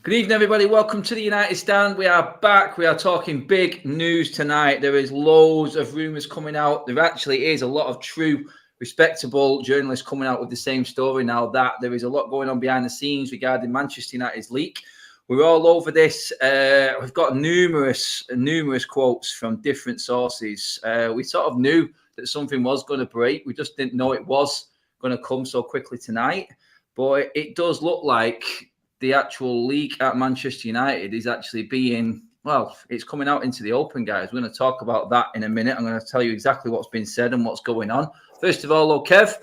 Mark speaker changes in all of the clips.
Speaker 1: Good evening, everybody. Welcome to the United Stand. We are back. We are talking big news tonight. There is loads of rumours coming out. There actually is a lot of true, respectable journalists coming out with the same story now that there is a lot going on behind the scenes regarding Manchester United's leak. We're all over this. We've got numerous quotes from different sources. We sort of knew that something was going to break. We just didn't know it was going to come so quickly tonight. But it does look like the actual leak at Manchester United is actually being, well, it's coming out into the open, guys. We're going to talk about that in a minute. I'm going to tell you exactly what's been said and what's going on. First of all, hello, Kev.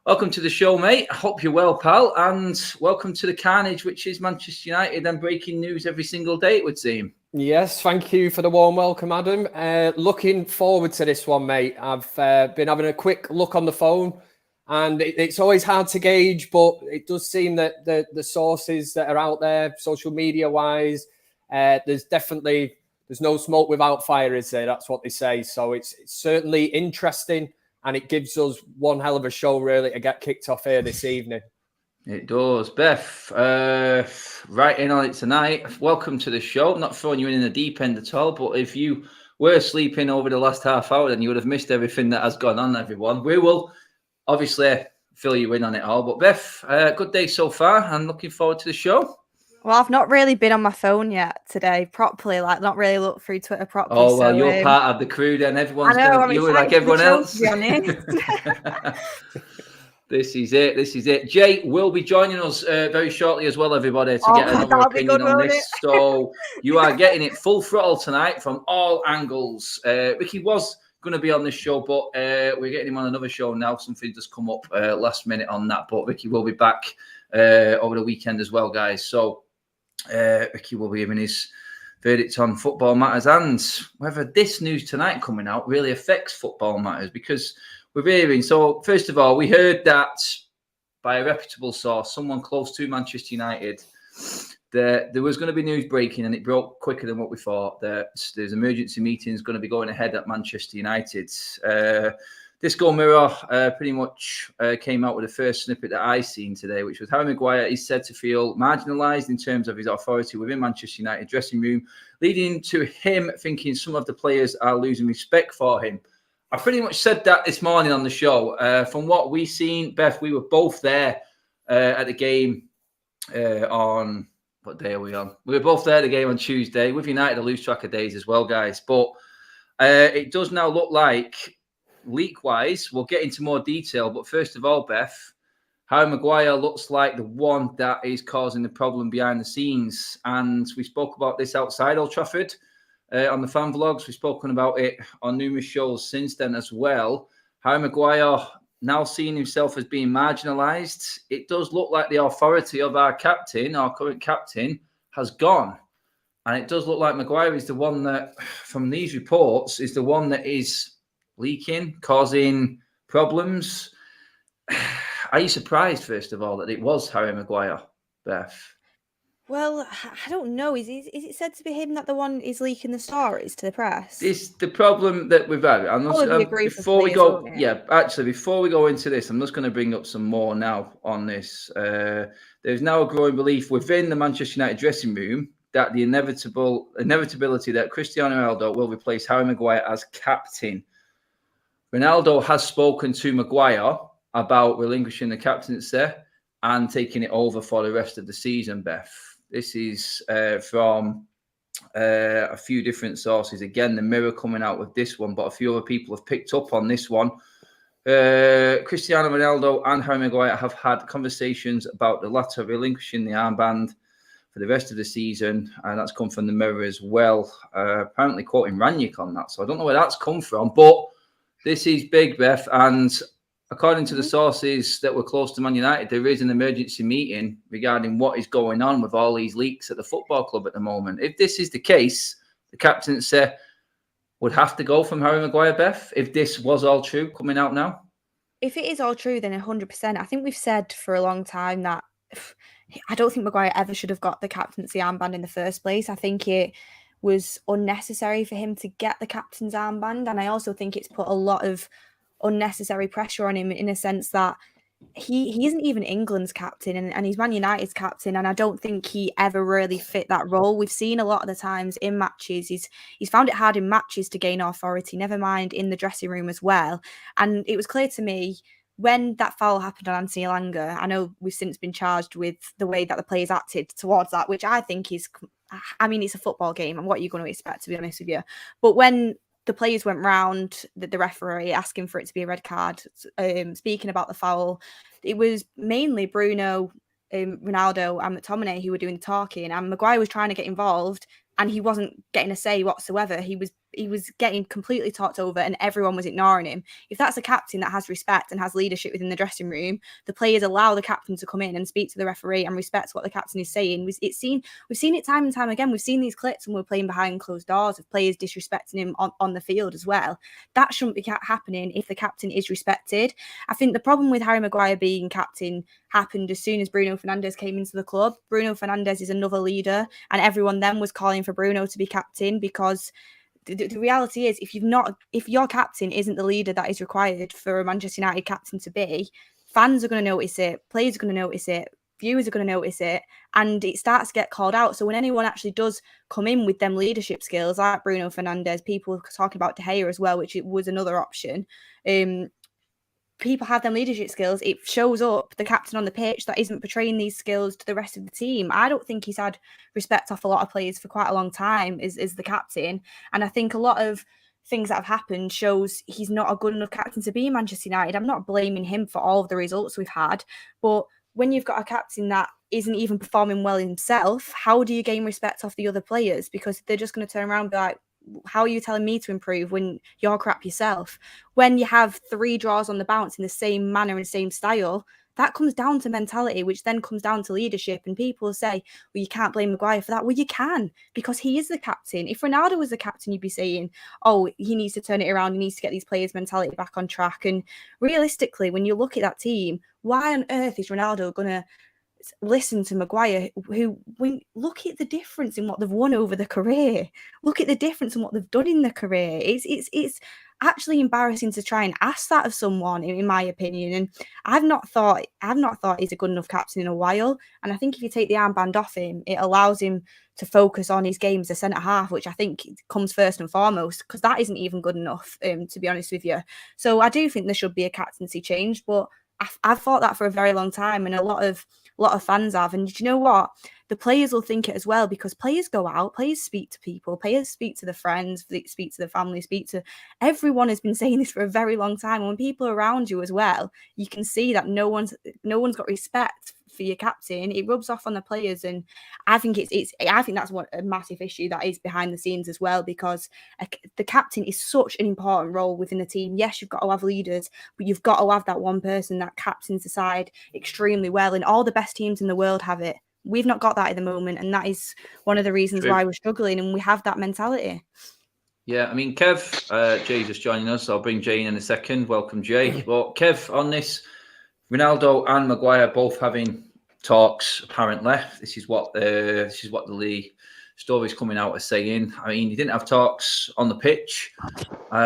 Speaker 1: Welcome to the show, mate. I hope you're well, pal. And welcome to the carnage, which is Manchester United and breaking news every single day, it would seem.
Speaker 2: Yes, thank you for the warm welcome, Adam. Looking forward to this one, mate. I've been having a quick look on the phone. And it's always hard to gauge, but it does seem that the sources that are out there, social media-wise, there's no smoke without fire, is there? That's what they say. So it's certainly interesting, and it gives us one hell of a show, really, to get kicked off here this evening.
Speaker 1: It does. Beth, right in on it tonight. Welcome to the show. I'm not throwing you in the deep end at all, but if you were sleeping over the last half hour, then you would have missed everything that has gone on, everyone. We will obviously fill you in on it all. But Beth, good day so far and looking forward to the show.
Speaker 3: Well, I've not really been on my phone yet today properly, like not really looked through Twitter properly.
Speaker 1: Oh, well, you're part of the crew then. Everyone's you're like everyone else.
Speaker 3: To be honest.
Speaker 1: This is it. Jay will be joining us very shortly as well, everybody, to get another opinion on this. So you are getting it full throttle tonight from all angles. Ricky was going to be on this show, but we're getting him on another show now. Something just come up last minute on that, but Ricky will be back over the weekend as well, guys. So Ricky will be giving his verdict on football matters and whether this news tonight coming out really affects football matters, because we're hearing. So first of all, we heard that by a reputable source, someone close to Manchester United, there was going to be news breaking, and it broke quicker than what we thought, that there's emergency meetings going to be going ahead at Manchester United. Disco Mirror pretty much came out with the first snippet that I seen today, which was Harry Maguire is said to feel marginalised in terms of his authority within Manchester United dressing room, leading to him thinking some of the players are losing respect for him. I pretty much said that this morning on the show. From what we seen, Beth, we were both there at the game on... What day are we on? We were both there at the game on Tuesday. With United, I lose track of days as well, guys. But it does now look like, leak-wise, we'll get into more detail. But first of all, Beth, Harry Maguire looks like the one that is causing the problem behind the scenes. And we spoke about this outside Old Trafford on the fan vlogs. We've spoken about it on numerous shows since then as well. Harry Maguire now seeing himself as being marginalised, it does look like the authority of our captain, our current captain, has gone. And it does look like Maguire is the one that, from these reports, is the one that is leaking, causing problems. Are you surprised, first of all, that it was Harry Maguire, Beth?
Speaker 3: Well, I don't know. Is it said to be him that the one is leaking the stories to the press?
Speaker 1: It's the problem that we've had. Before we go into this, I'm just going to bring up some more now on this. There's now a growing belief within the Manchester United dressing room that the inevitability that Cristiano Ronaldo will replace Harry Maguire as captain. Ronaldo has spoken to Maguire about relinquishing the captaincy and taking it over for the rest of the season, Beth. This is from a few different sources. Again, the Mirror coming out with this one, but a few other people have picked up on this one. Cristiano Ronaldo and Harry Maguire have had conversations about the latter relinquishing the armband for the rest of the season, and that's come from the Mirror as well. Apparently quoting Ranić on that, so I don't know where that's come from, but this is big, Beth, and according to the sources that were close to Man United, there is an emergency meeting regarding what is going on with all these leaks at the football club at the moment. If this is the case, the captaincy would have to go from Harry Maguire, Beth, if this was all true coming out now.
Speaker 3: If it is all true, then 100%. I think we've said for a long time that I don't think Maguire ever should have got the captaincy armband in the first place. I think it was unnecessary for him to get the captain's armband. And I also think it's put a lot of unnecessary pressure on him in a sense that he isn't even England's captain, and he's Man United's captain, and I don't think he ever really fit that role. We've seen a lot of the times in matches, he's found it hard in matches to gain authority, never mind in the dressing room as well. And it was clear to me when that foul happened on Anthony Elanga. I know we've since been charged with the way that the players acted towards that, which I think is, I mean, it's a football game, and what are you going to expect, to be honest with you? But when the players went round the referee asking for it to be a red card, speaking about the foul, it was mainly Bruno, Ronaldo and McTominay who were doing the talking, and Maguire was trying to get involved, and he wasn't getting a say whatsoever. He was getting completely talked over, and everyone was ignoring him. If that's a captain that has respect and has leadership within the dressing room, the players allow the captain to come in and speak to the referee and respect what the captain is saying. We've seen it time and time again. We've seen these clips when we're playing behind closed doors of players disrespecting him on the field as well. That shouldn't be happening if the captain is respected. I think the problem with Harry Maguire being captain happened as soon as Bruno Fernandes came into the club. Bruno Fernandes is another leader, and everyone then was calling for Bruno to be captain, because the reality is, if your captain isn't the leader that is required for a Manchester United captain to be, fans are going to notice it, players are going to notice it, viewers are going to notice it, and it starts to get called out. So when anyone actually does come in with them leadership skills, like Bruno Fernandes, people talking about De Gea as well, which it was another option, people have them leadership skills, it shows up the captain on the pitch that isn't portraying these skills to the rest of the team. I don't think he's had respect off a lot of players for quite a long time as the captain. And I think a lot of things that have happened shows he's not a good enough captain to be in Manchester United. I'm not blaming him for all of the results we've had, but when you've got a captain that isn't even performing well himself, how do you gain respect off the other players? Because they're just going to turn around and be like, how are you telling me to improve when you're crap yourself? When you have 3 draws on the bounce in the same manner and same style, that comes down to mentality, which then comes down to leadership. And people say, well, you can't blame Maguire for that. Well, you can, because he is the captain. If Ronaldo was the captain, you'd be saying, oh, he needs to turn it around. He needs to get these players' mentality back on track. And realistically, when you look at that team, why on earth is Ronaldo going to listen to Maguire, look at the difference in what they've won over the career. Look at the difference in what they've done in the career. It's actually embarrassing to try and ask that of someone, in my opinion. And I've not thought he's a good enough captain in a while. And I think if you take the armband off him, it allows him to focus on his game as a centre half, which I think comes first and foremost, because that isn't even good enough, to be honest with you. So I do think there should be a captaincy change, but I've thought that for a very long time, and a lot of fans have. And do you know what? The players will think it as well, because players go out, players speak to people, players speak to their friends, speak to the family, speak to everyone. Has been saying this for a very long time. When people are around you as well, you can see that no one's got respect for your captain. It rubs off on the players, and I think I think that's what a massive issue that is behind the scenes as well, because the captain is such an important role within the team. Yes, you've got to have leaders, but you've got to have that one person that captains the side extremely well, and all the best teams in the world have it. We've not got that at the moment, and that is one of the reasons why we're struggling, and we have that mentality.
Speaker 1: Yeah, I mean, Kev, Jay's just joining us. I'll bring Jay in a second. Welcome, Jay. But Kev, on this, Ronaldo and Maguire both having talks. Apparently, this is what the story's coming out as saying. I mean, he didn't have talks on the pitch.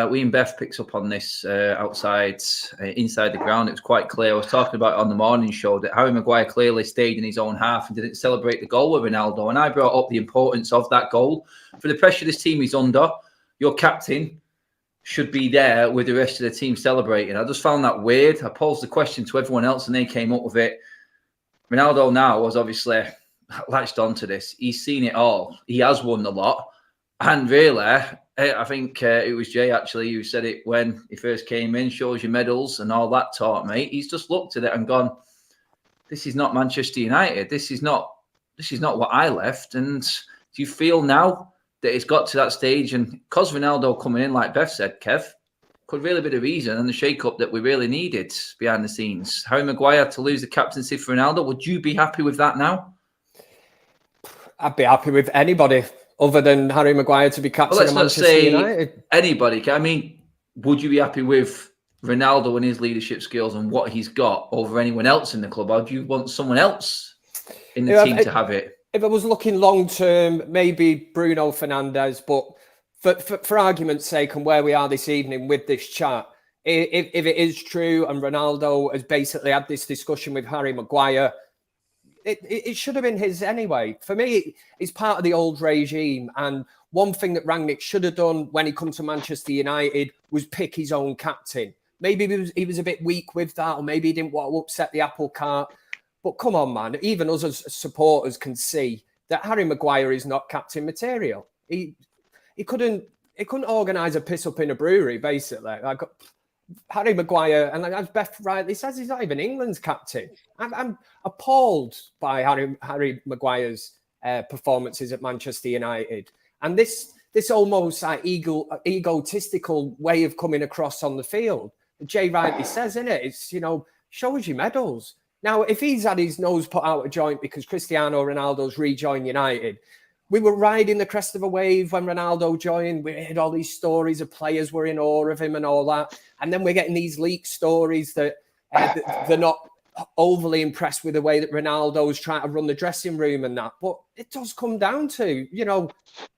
Speaker 1: We and Beth picks up on this inside the ground. It was quite clear. I was talking about it on the morning show that Harry Maguire clearly stayed in his own half and didn't celebrate the goal with Ronaldo. And I brought up the importance of that goal. For the pressure this team is under, your captain should be there with the rest of the team celebrating. I just found that weird. I posed the question to everyone else and they came up with it. Ronaldo now was obviously latched onto this. He's seen it all. He has won a lot. And really, I think it was Jay actually who said it when he first came in, shows your medals and all that talk, mate. He's just looked at it and gone, this is not Manchester United. This is not what I left. And do you feel now that it's got to that stage? And because Ronaldo coming in, like Beth said, Kev, could really be the reason and the shake-up that we really needed behind the scenes. Harry Maguire to lose the captaincy for Ronaldo, would you be happy with that now?
Speaker 2: I'd be happy with anybody other than Harry Maguire to be captain of Manchester United.
Speaker 1: Anybody. I mean, would you be happy with Ronaldo and his leadership skills and what he's got over anyone else in the club? Or do you want someone else in the team to have it?
Speaker 2: If I was looking long-term, maybe Bruno Fernandes, but for argument's sake and where we are this evening with this chat, if it is true and Ronaldo has basically had this discussion with Harry Maguire, it should have been his anyway. For me, it's part of the old regime. And one thing that Rangnick should have done when he come to Manchester United was pick his own captain. Maybe he was a bit weak with that, or maybe he didn't want to upset the apple cart. But come on, man. Even us as supporters can see that Harry Maguire is not captain material. He couldn't organise a piss up in a brewery, basically. Like Harry Maguire, and as Beth rightly says, he's not even England's captain. I'm appalled by Harry Maguire's performances at Manchester United, and this almost like egotistical way of coming across on the field. Jay rightly says, isn't it? It's, show us your medals. Now, if he's had his nose put out of joint because Cristiano Ronaldo's rejoined United, we were riding the crest of a wave when Ronaldo joined. We heard all these stories of players were in awe of him and all that. And then we're getting these leaked stories that they're not overly impressed with the way that Ronaldo's trying to run the dressing room and that. But it does come down to,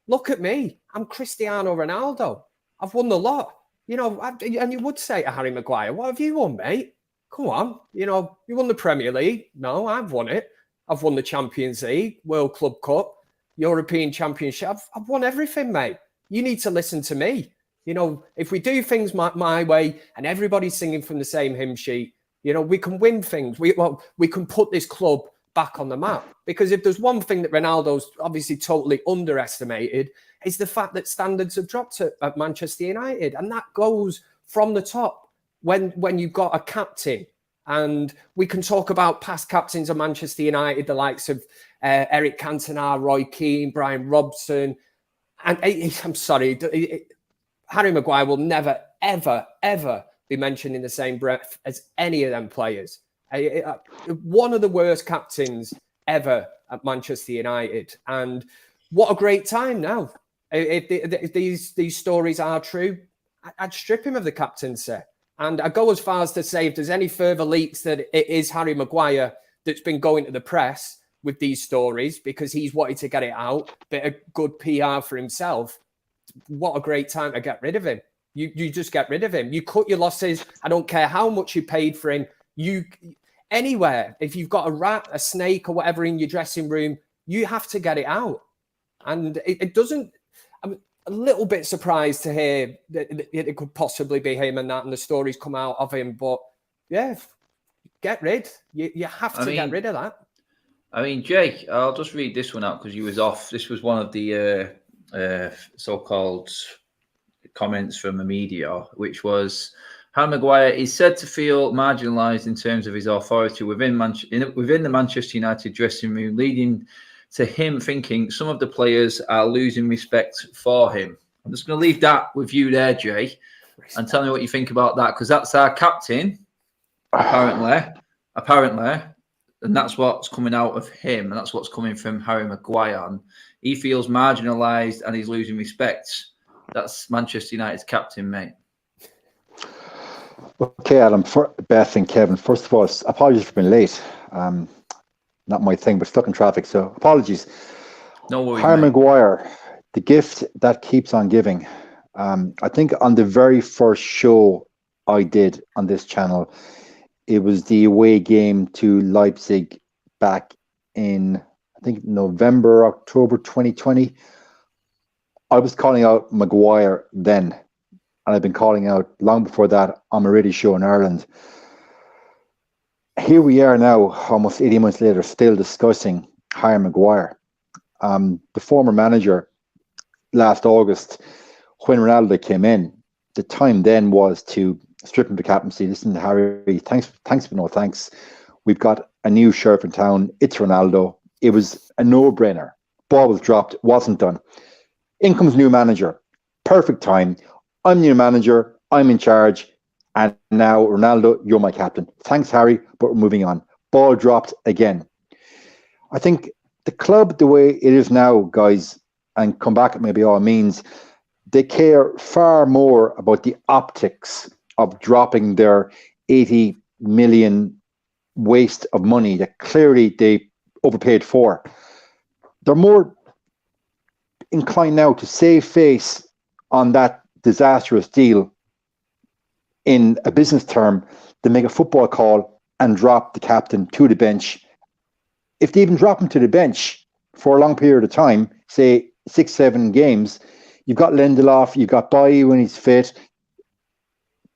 Speaker 2: look at me. I'm Cristiano Ronaldo. I've won the lot. And you would say to Harry Maguire, what have you won, mate? Come on. You won the Premier League. No, I've won it. I've won the Champions League, World Club Cup, European Championship. I've won everything, mate. You need to listen to me. If we do things my way and everybody's singing from the same hymn sheet, we can win things. We can put this club back on the map. Because if there's one thing that Ronaldo's obviously totally underestimated, is the fact that standards have dropped at Manchester United. And that goes from the top when you've got a captain. And we can talk about past captains of Manchester United, the likes of Eric Cantona, Roy Keane, Brian Robson. And I'm sorry, Harry Maguire will never, ever, ever be mentioned in the same breath as any of them players. One of the worst captains ever at Manchester United. And what a great time now. If these stories are true, I'd strip him of the captaincy. And I go as far as to say if there's any further leaks that it is Harry Maguire that's been going to the press with these stories because he's wanted to get it out, bit of good PR for himself. What a great time to get rid of him. You just get rid of him. You cut your losses. I don't care how much you paid for him. Anywhere, if you've got a rat, a snake or whatever in your dressing room, you have to get it out. And it doesn't... I'm a little bit surprised to hear that it could possibly be him and that, and the stories come out of him. But yeah, get rid. You have to get rid of that.
Speaker 1: I mean, Jake, I'll just read this one out because you was off. This was one of the so-called comments from the media, which was Harry Maguire is said to feel marginalised in terms of his authority within the Manchester United dressing room, leading to him thinking some of the players are losing respect for him. I'm just going to leave that with you there, Jay, and tell me what you think about that, because that's our captain, apparently, and that's what's coming out of him, and that's what's coming from Harry Maguire. And he feels marginalised and he's losing respect. That's Manchester United's captain, mate.
Speaker 4: Okay, Adam, Beth and Kevin, first of all, apologies for being late. Not my thing, but stuck in traffic, so apologies.
Speaker 1: No worries,
Speaker 4: Harry Maguire, the gift that keeps on giving. I think on the very first show I did on this channel, it was the away game to Leipzig back in, I think, November, October 2020. I was calling out Maguire then, and I've been calling out long before that on my radio show in Ireland. Here we are now, almost 18 months later, still discussing Harry Maguire. The former manager, last August, when Ronaldo came in, the time then was to strip him of the captaincy. Listen to Harry, thanks, but no thanks. We've got a new sheriff in town. It's Ronaldo. It was a no-brainer. Ball was dropped, wasn't done. In comes new manager. Perfect time. I'm new manager. I'm in charge. And now, Ronaldo, you're my captain. Thanks, Harry, but we're moving on. Ball dropped again. I think the club, the way it is now, guys, and come back at maybe all means, they care far more about the optics of dropping their 80 million waste of money that clearly they overpaid for. They're more inclined now to save face on that disastrous deal in a business term, they make a football call and drop the captain to the bench. If they even drop him to the bench for a long period of time, say 6-7 games, you've got Lindelof, you've got Bailly when he's fit.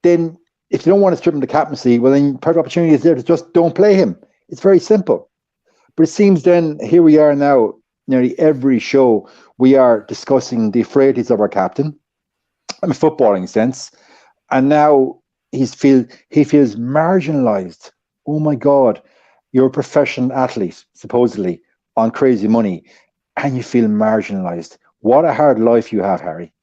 Speaker 4: Then if you don't want to strip him the captaincy, well, then part of the opportunity is there to just don't play him. It's very simple. But it seems then, here we are now, nearly every show, we are discussing the frailties of our captain, in a footballing sense. And now he feels marginalised. Oh my God, you're a professional athlete, supposedly, on crazy money, and you feel marginalised. What a hard life you have, Harry.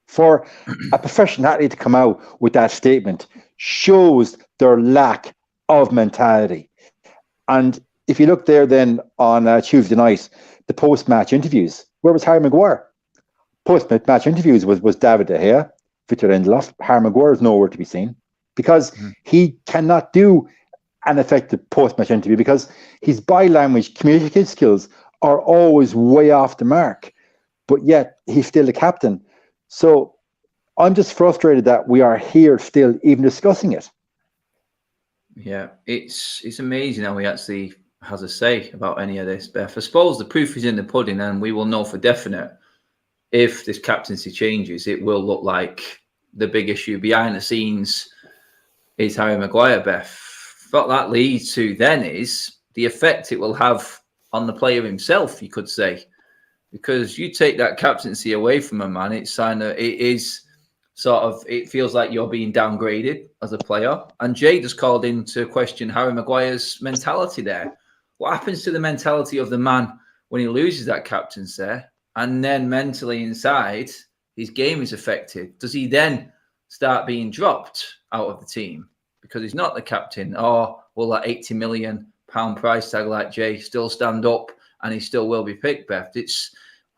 Speaker 4: For a professional athlete to come out with that statement shows their lack of mentality. And if you look there then on Tuesday night, the post-match interviews, where was Harry Maguire? Post-match interviews was David De Gea, Victor Lindelof. Harry Maguire is nowhere to be seen because he cannot do an effective post-match interview because his body language, communicative skills are always way off the mark. But yet he's still the captain. So I'm just frustrated that we are here still even discussing it.
Speaker 1: Yeah, it's amazing how he actually has a say about any of this, Beth. I suppose the proof is in the pudding, and we will know for definite if this captaincy changes. It will look like the big issue behind the scenes is Harry Maguire, Beth. What that leads to then is the effect it will have on the player himself, you could say. Because you take that captaincy away from a man, it feels like you're being downgraded as a player. And Jay just called in to question Harry Maguire's mentality there. What happens to the mentality of the man when he loses that captaincy? And then mentally inside, his game is affected. Does he then start being dropped out of the team because he's not the captain? Or will that £80 million price tag, like Jay, still stand up and he still will be picked, Beth?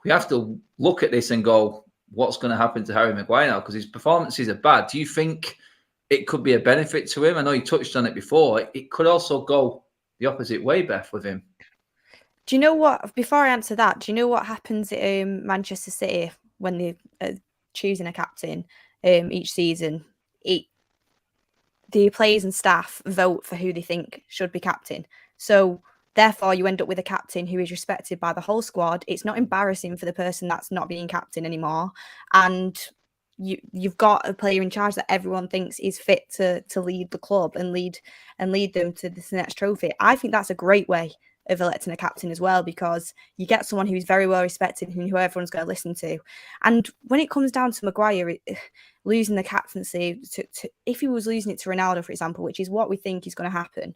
Speaker 1: We have to look at this and go, what's going to happen to Harry Maguire now? Because his performances are bad. Do you think it could be a benefit to him? I know you touched on it before. It could also go the opposite way, Beth, with him.
Speaker 3: Do you know what, before I answer that, do you know what happens at Manchester City when they are choosing a captain each season? The players and staff vote for who they think should be captain. So therefore, you end up with a captain who is respected by the whole squad. It's not embarrassing for the person that's not being captain anymore. And you've got a player in charge that everyone thinks is fit to lead the club and lead them to the next trophy. I think that's a great way of electing a captain as well, because you get someone who's very well respected and who everyone's going to listen to. And when it comes down to Maguire losing the captaincy, if he was losing it to Ronaldo, for example, which is what we think is going to happen,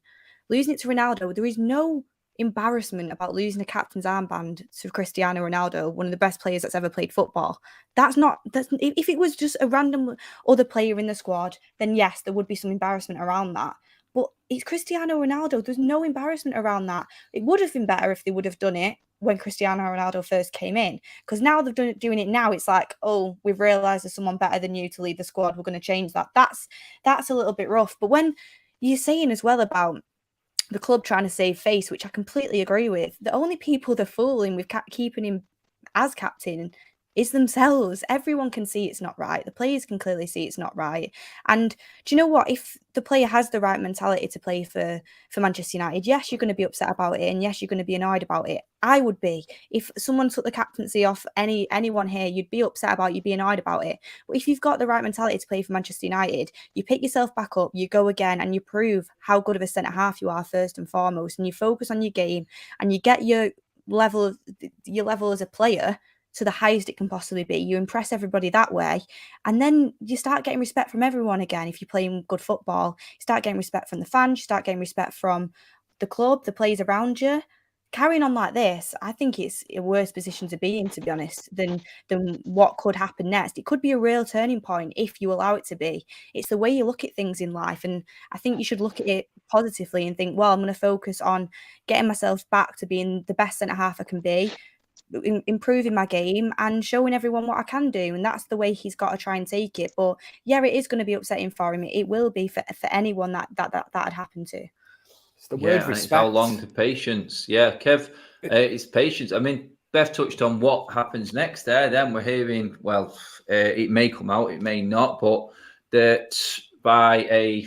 Speaker 3: losing it to Ronaldo, there is no embarrassment about losing a captain's armband to Cristiano Ronaldo, one of the best players that's ever played football. If it was just a random other player in the squad, then yes, there would be some embarrassment around that. But it's Cristiano Ronaldo. There's no embarrassment around that. It would have been better if they would have done it when Cristiano Ronaldo first came in, because now they're doing it now. It's like, oh, we've realised there's someone better than you to lead the squad. We're going to change that. That's a little bit rough. But when you're saying as well about the club trying to save face, which I completely agree with, the only people they're fooling with keeping him as captain is themselves. Everyone can see it's not right. The players can clearly see it's not right. And do you know what? If the player has the right mentality to play for Manchester United, yes, you're going to be upset about it, and yes, you're going to be annoyed about it. I would be. If someone took the captaincy off anyone here, you'd be upset about it, you'd be annoyed about it. But if you've got the right mentality to play for Manchester United, you pick yourself back up, you go again, and you prove how good of a centre-half you are first and foremost, and you focus on your game, and you get your level as a player to the highest it can possibly be. You impress everybody that way, and then you start getting respect from everyone again. If you're playing good football, you start getting respect from the fans, you start getting respect from the club, the players around you. Carrying on like this, I think it's a worse position to be in, to be honest, than what could happen next. It could be a real turning point if you allow it to be. It's the way you look at things in life, and I think you should look at it positively and think, well, I'm going to focus on getting myself back to being the best centre-half I can be, improving my game and showing everyone what I can do. And that's the way he's got to try and take it. But yeah, it is going to be upsetting for him. It will be for anyone that had happened to.
Speaker 2: It's the word respect.
Speaker 1: It's how long the patience. Yeah, Kev, it's patience. I mean, Beth touched on what happens next there. Then we're hearing, well, it may come out, it may not, but that by a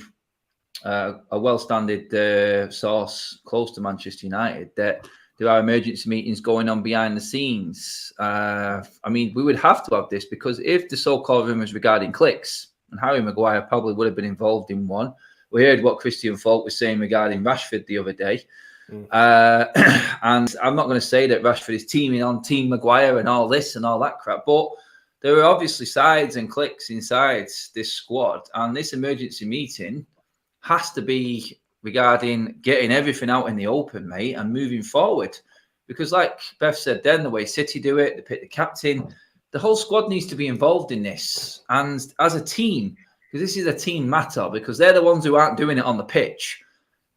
Speaker 1: well-standard source close to Manchester United that there are emergency meetings going on behind the scenes. I mean, we would have to have this because if the so-called rumours regarding clicks, and Harry Maguire probably would have been involved in one. We heard what Christian Falk was saying regarding Rashford the other day. And I'm not going to say that Rashford is teaming on Team Maguire and all this and all that crap, but there are obviously sides and cliques inside this squad. And this emergency meeting has to be regarding getting everything out in the open, mate, and moving forward. Because like Beth said then, the way City do it, they pick the captain, the whole squad needs to be involved in this. And as a team, because this is a team matter, because they're the ones who aren't doing it on the pitch,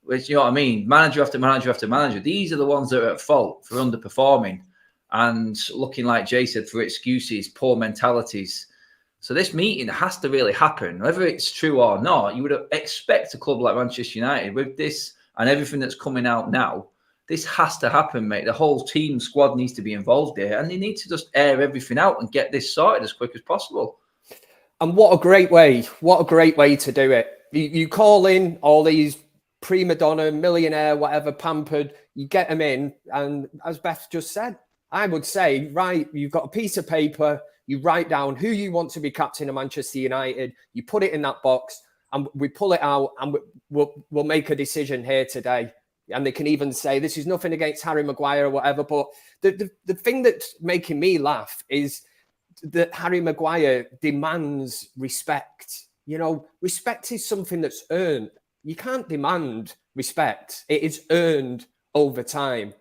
Speaker 1: which, you know what I mean, manager after manager after manager, these are the ones that are at fault for underperforming and looking, like Jay said, for excuses, poor mentalities. So this meeting has to really happen. Whether it's true or not, you would expect a club like Manchester United with this and everything that's coming out now, this has to happen, mate. The whole team squad needs to be involved here and they need to just air everything out and get this sorted as quick as possible.
Speaker 2: And what a great way to do it. You call in all these prima donna, millionaire, whatever, pampered, you get them in. And as Beth just said, I would say, right, you've got a piece of paper, you write down who you want to be captain of Manchester United, you put it in that box, and we pull it out, and we'll make a decision here today. And they can even say, this is nothing against Harry Maguire or whatever, but the thing that's making me laugh is that Harry Maguire demands respect. You know, respect is something that's earned. You can't demand respect. It is earned over time.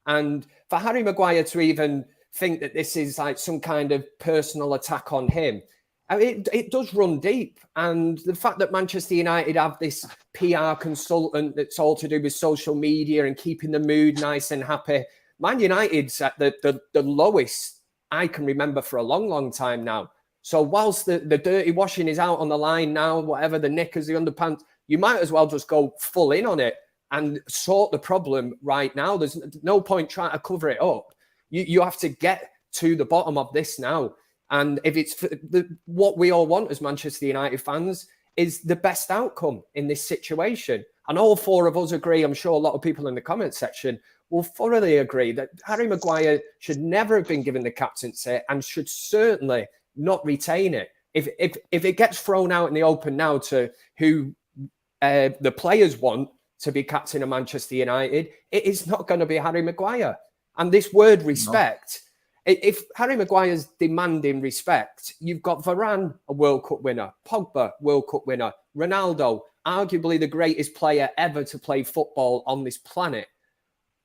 Speaker 2: And for Harry Maguire to even think that this is like some kind of personal attack on him, I mean, it does run deep. And the fact that Manchester United have this PR consultant that's all to do with social media and keeping the mood nice and happy, Man United's at the lowest I can remember for a long, long time now. So whilst the dirty washing is out on the line now, whatever, the knickers, the underpants, you might as well just go full in on it and sort the problem right now. There's no point trying to cover it up. You have to get to the bottom of this now. And if it's what we all want as Manchester United fans is the best outcome in this situation. And all four of us agree, I'm sure a lot of people in the comment section will thoroughly agree that Harry Maguire should never have been given the captaincy and should certainly not retain it. If it gets thrown out in the open now to who the players want to be captain of Manchester United, it is not going to be Harry Maguire. And this word respect, if Harry Maguire's demanding respect, you've got Varane, a World Cup winner, Pogba, World Cup winner, Ronaldo, arguably the greatest player ever to play football on this planet.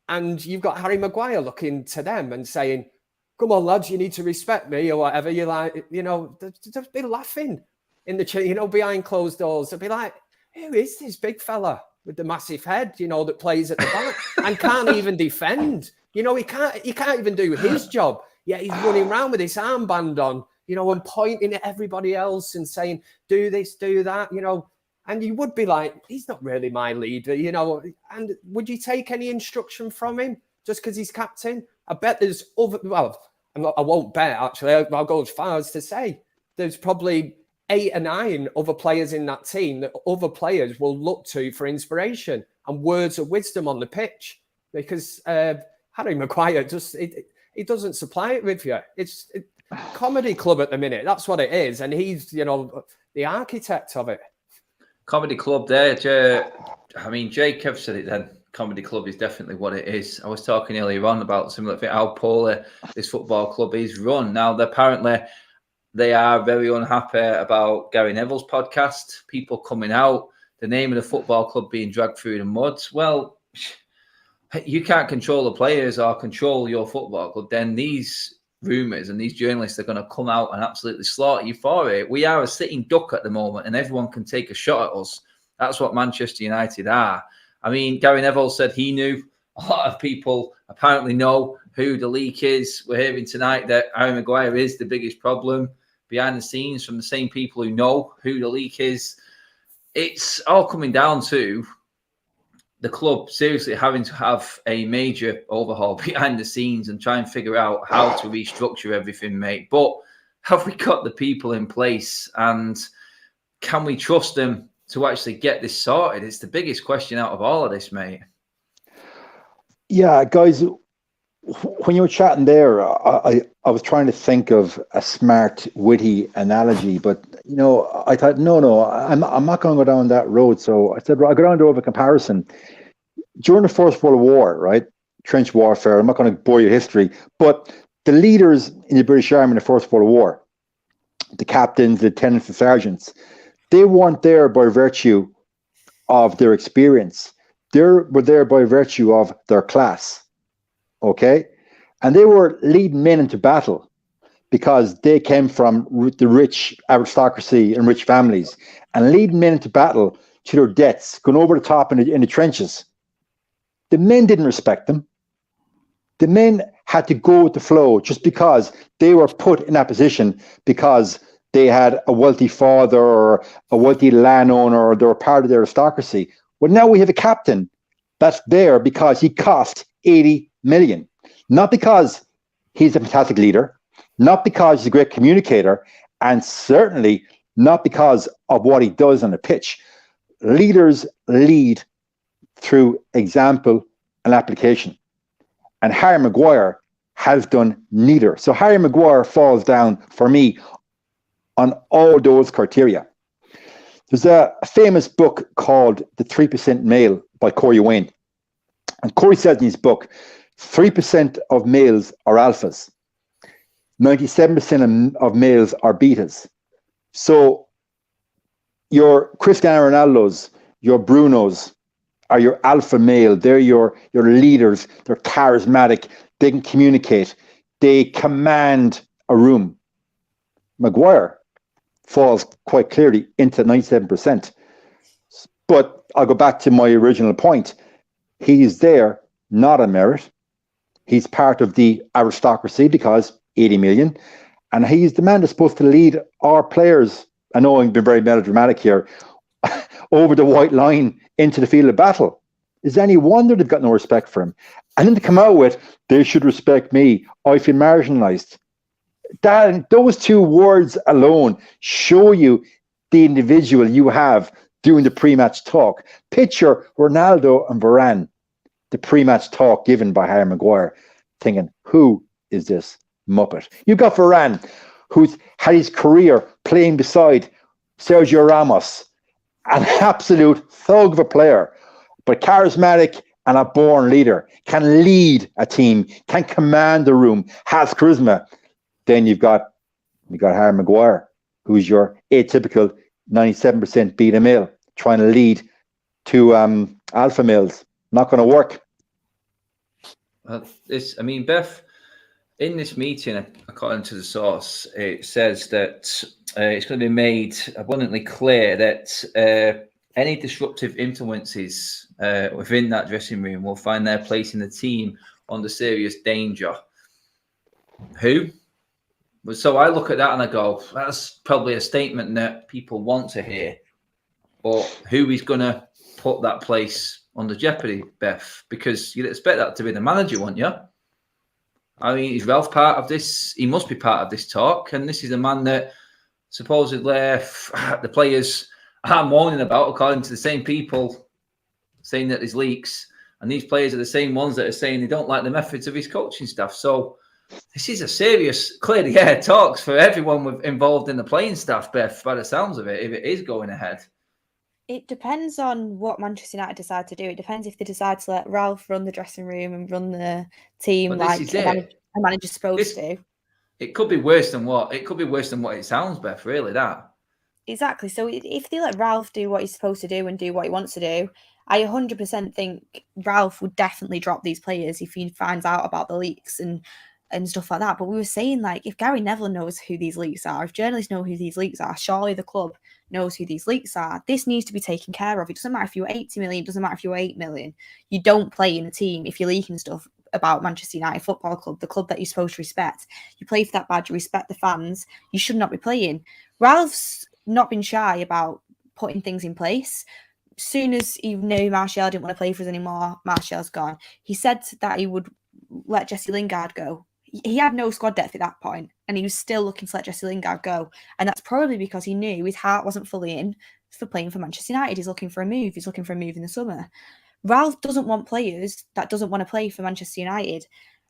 Speaker 2: And you've got Harry Maguire looking to them and saying, come on, lads, you need to respect me or whatever. You're like, you know, they'd be laughing in the, you know, behind closed doors. They'd be like, who is this big fella with the massive head, you know, that plays at the back and can't even defend? You know, he can't even do his job. Yeah, he's running around with his armband on, you know, and pointing at everybody else and saying, do this, do that, you know. And you would be like, he's not really my leader, you know. And would you take any instruction from him just because he's captain? I bet there's other, well, I won't bet, actually. I'll go as far as to say there's probably 8 or 9 other players in that team that other players will look to for inspiration and words of wisdom on the pitch. Because Harry Maguire just, he doesn't supply it with you. It's a comedy club at the minute. That's what it is. And he's, you know, the architect of it.
Speaker 1: Comedy club there. I mean, Jake have said it then. Comedy club is definitely what it is. I was talking earlier on about similar thing, how poorly this football club is run. Now, apparently, they are very unhappy about Gary Neville's podcast, people coming out, the name of the football club being dragged through the mud. Well, you can't control the players or control your football club. Then these rumours and these journalists are going to come out and absolutely slaughter you for it. We are a sitting duck at the moment and everyone can take a shot at us. That's what Manchester United are. I mean, Gary Neville said he knew. A lot of people apparently know who the leak is. We're hearing tonight that Harry Maguire is the biggest problem behind the scenes from the same people who know who the leak is. It's all coming down to the club seriously having to have a major overhaul behind the scenes and try and figure out how to restructure everything, mate. But have we got the people in place? And can we trust them to actually get this sorted? It's the biggest question out of all of this, mate.
Speaker 4: Yeah, guys, when you were chatting there, I was trying to think of a smart, witty analogy, but I thought, no, I'm not going to go down that road. So I said, well, I'll go down to a comparison. During the First World War, right, trench warfare, I'm not going to bore you history, but the leaders in the British Army in the First World War, the captains, the lieutenants, the sergeants, they weren't there by virtue of their experience. They were there by virtue of their class. Okay, and they were leading men into battle because they came from the rich aristocracy and rich families, and leading men into battle to their deaths, going over the top in the trenches. The men didn't respect them. The men had to go with the flow just because they were put in that position because they had a wealthy father or a wealthy landowner, or they were part of the aristocracy. Well, now we have a captain that's there because he cost 80 million. Not because he's a fantastic leader, not because he's a great communicator, and certainly not because of what he does on the pitch. Leaders lead through example and application. And Harry Maguire has done neither. So Harry Maguire falls down for me on all those criteria. There's a famous book called The 3% Male by Corey Wayne. And Corey says in his book, 3% of males are alphas. 97% of males are betas. So your Cristiano Ronaldos, your Brunos are your alpha male. They're your leaders. They're charismatic. They can communicate. They command a room. Maguire falls quite clearly into 97%. But I'll go back to my original point. He's there, not on merit. He's part of the aristocracy because 80 million. And he's the man that's supposed to lead our players, I know I've been very melodramatic here, over the white line into the field of battle. Is any wonder they've got no respect for him? And then to come out with, they should respect me, I feel marginalized. Those two words alone show you the individual you have doing the pre-match talk. Picture Ronaldo and Varane, the pre-match talk given by Harry Maguire, thinking, who is this muppet? You've got Varane, who's had his career playing beside Sergio Ramos, an absolute thug of a player, but charismatic and a born leader, can lead a team, can command the room, has charisma. Then you've got Harry Maguire, who's your atypical 97% beta male, trying to lead to alpha males. Not going to work.
Speaker 1: Beth, in this meeting, according to the source, it says that it's going to be made abundantly clear that any disruptive influences within that dressing room will find their place in the team under serious danger. Who? So I look at that and I go, that's probably a statement that people want to hear. But who is going to put that place under jeopardy, Beth? Because you'd expect that to be the manager, wouldn't you? I mean, is Ralph part of this? He must be part of this talk. And this is a man that supposedly the players are moaning about, according to the same people saying that there's leaks. And these players are the same ones that are saying they don't like the methods of his coaching staff. So this is a serious, clear the air talks for everyone involved in the playing staff, Beth, by the sounds of it, if it is going ahead.
Speaker 3: It depends on what Manchester United decide to do. It depends if they decide to let Ralph run the dressing room and run the team like a manager's supposed to.
Speaker 1: It could be worse than what it sounds, Beth, really, that.
Speaker 3: Exactly. So if they let Ralph do what he's supposed to do and do what he wants to do, I 100% think Ralph would definitely drop these players if he finds out about the leaks and stuff like that. But we were saying, like, if Gary Neville knows who these leaks are, if journalists know who these leaks are, surely the club knows who these leaks are. This needs to be taken care of. It doesn't matter if you're 80 million, it doesn't matter if you're 8 million. You don't play in a team if you're leaking stuff about Manchester United Football Club, the club that you're supposed to respect. You play for that badge, you respect the fans. You should not be playing. Ralph's not been shy about putting things in place. As soon as he knew Martial didn't want to play for us anymore, Martial's gone. He said that he would let Jesse Lingard go. He had no squad depth at that point. and he was still looking to let Jesse Lingard go. And that's probably because he knew his heart wasn't fully in for playing for Manchester United. He's looking for a move. He's looking for a move in the summer. Ralph doesn't want players that doesn't want to play for Manchester United.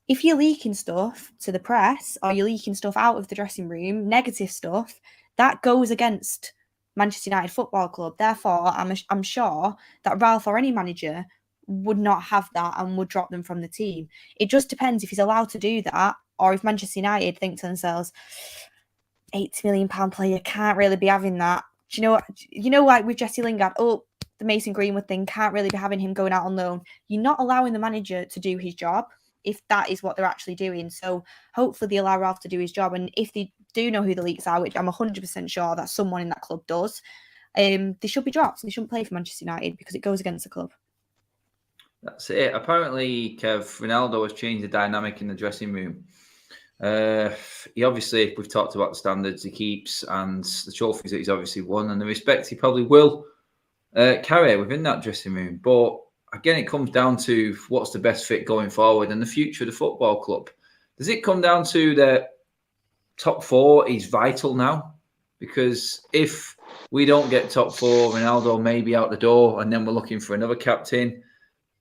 Speaker 3: If you're leaking stuff to the press or you're leaking stuff out of the dressing room, negative stuff, that goes against Manchester United Football Club. Therefore, I'm sure that Ralph or any manager would not have that and would drop them from the team. It just depends if he's allowed to do that, or if Manchester United think to themselves, £80 million player can't really be having that. Do you know, like with Jesse Lingard, the Mason Greenwood thing, can't really be having him going out on loan. You're not allowing the manager to do his job if that is what they're actually doing. So hopefully they allow Ralph to do his job. And if they do know who the leaks are, which I'm 100% sure that someone in that club does, they should be dropped. They shouldn't play for Manchester United because it goes against the club.
Speaker 1: That's it. Apparently, Kev, Ronaldo has changed the dynamic in the dressing room. He obviously, we've talked about the standards he keeps and the trophies that he's obviously won and the respect he probably will carry within that dressing room. But again, it comes down to what's the best fit going forward and the future of the football club. Does it come down to the top four is vital now? Because if we don't get top four, Ronaldo may be out the door and then we're looking for another captain.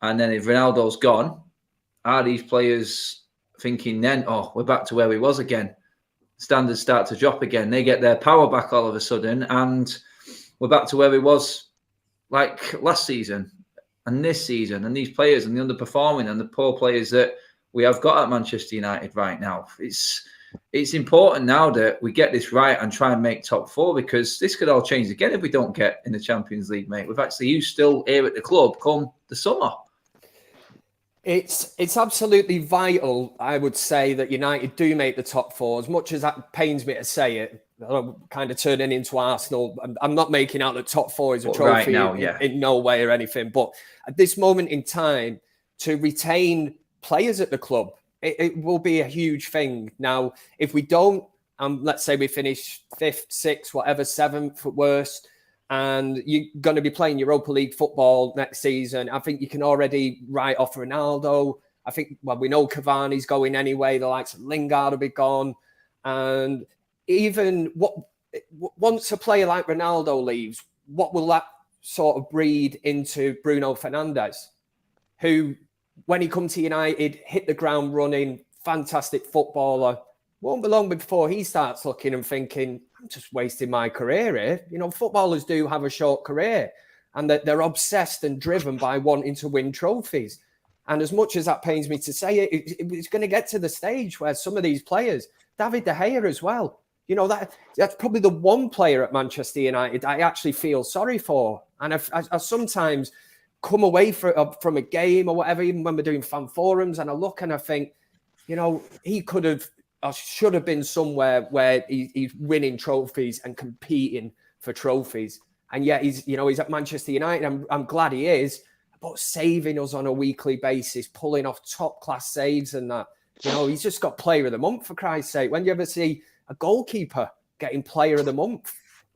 Speaker 1: And then if Ronaldo's gone, are these players thinking then, we're back to where we was again? Standards start to drop again. They get their power back all of a sudden and we're back to where we was like last season and this season. And these players and the underperforming and the poor players that we have got at Manchester United right now. It's important now that we get this right and try and make top four, because this could all change again if we don't get in the Champions League, mate. With actually you still here at the club come the summer.
Speaker 2: It's absolutely vital, I would say, that United do make the top four. As much as that pains me to say it, I'm kind of turning into Arsenal. I'm not making out that top four is a trophy right now, in no way or anything. But at this moment in time, to retain players at the club, it will be a huge thing. Now, if we don't, let's say we finish 5th, 6th, whatever, 7th at worst, and you're going to be playing Europa League football next season, I think you can already write off Ronaldo. I think, we know Cavani's going anyway. The likes of Lingard will be gone. And even once a player like Ronaldo leaves, what will that sort of breed into Bruno Fernandes, who, when he comes to United, hit the ground running, fantastic footballer. Won't be long before he starts looking and thinking, I'm just wasting my career here. Footballers do have a short career and that they're obsessed and driven by wanting to win trophies. And as much as that pains me to say it's going to get to the stage where some of these players, David De Gea as well, that's probably the one player at Manchester United I actually feel sorry for. And I sometimes come away from a game or whatever, even when we're doing fan forums, and I look and I think, he could have or should have been somewhere where he's winning trophies and competing for trophies. And yet he's at Manchester United. I'm glad he is, but saving us on a weekly basis, pulling off top class saves and that, he's just got player of the month, for Christ's sake. When do you ever see a goalkeeper getting player of the month?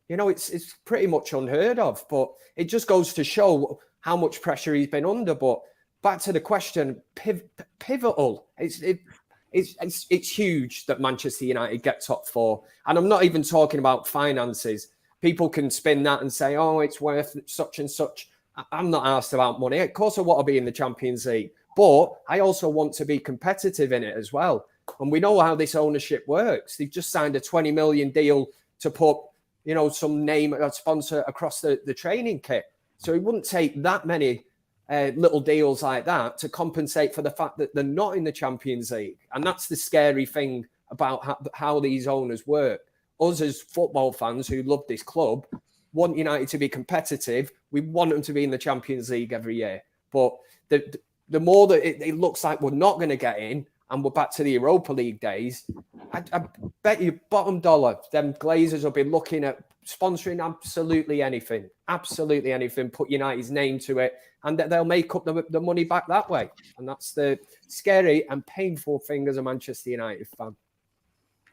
Speaker 2: It's pretty much unheard of, but it just goes to show how much pressure he's been under. But back to the question, pivotal. It's huge that Manchester United get top four. And I'm not even talking about finances. People can spin that and say, it's worth such and such. I'm not asked about money. Of course I want to be in the Champions League, but I also want to be competitive in it as well. And we know how this ownership works. They've just signed a 20 million deal to put, some name or sponsor across the training kit. So it wouldn't take that many little deals like that to compensate for the fact that they're not in the Champions League. And that's the scary thing about how these owners work. Us as football fans who love this club want United to be competitive. We want them to be in the Champions League every year. But the more that it looks like we're not going to get in and we're back to the Europa League days, I bet you bottom dollar, them Glazers will be looking at sponsoring absolutely anything, put United's name to it, and they'll make up the money back that way. And that's the scary and painful thing as a Manchester United fan.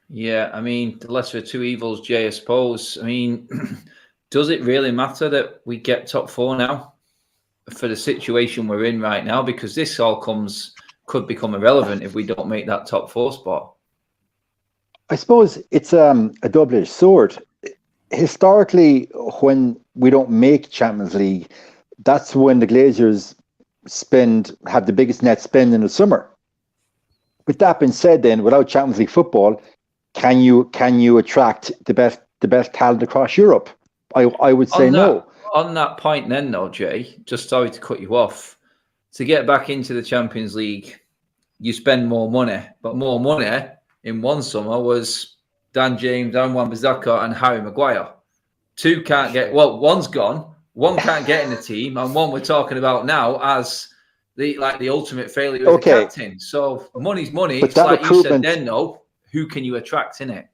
Speaker 1: Yeah, the lesser of two evils, Jay, I suppose. Does it really matter that we get top four now for the situation we're in right now? Because this all could become irrelevant if we don't make that top four spot.
Speaker 4: I suppose it's a double-edged sword. Historically, when we don't make Champions League, that's when the Glazers have the biggest net spend in the summer. With that being said, then without Champions League football, can you attract the best talent across Europe? I would say no.
Speaker 1: On that point, then, though, Jay, just sorry to cut you off. To get back into the Champions League, you spend more money, but more money in one summer was Dan James, Aaron Wan-Bissaka, and Harry Maguire. Two can't get. Well, one's gone. One can't get in the team, and one we're talking about now as the ultimate failure as a captain. So money's money. But it's like you said then, though. Who can you attract in it?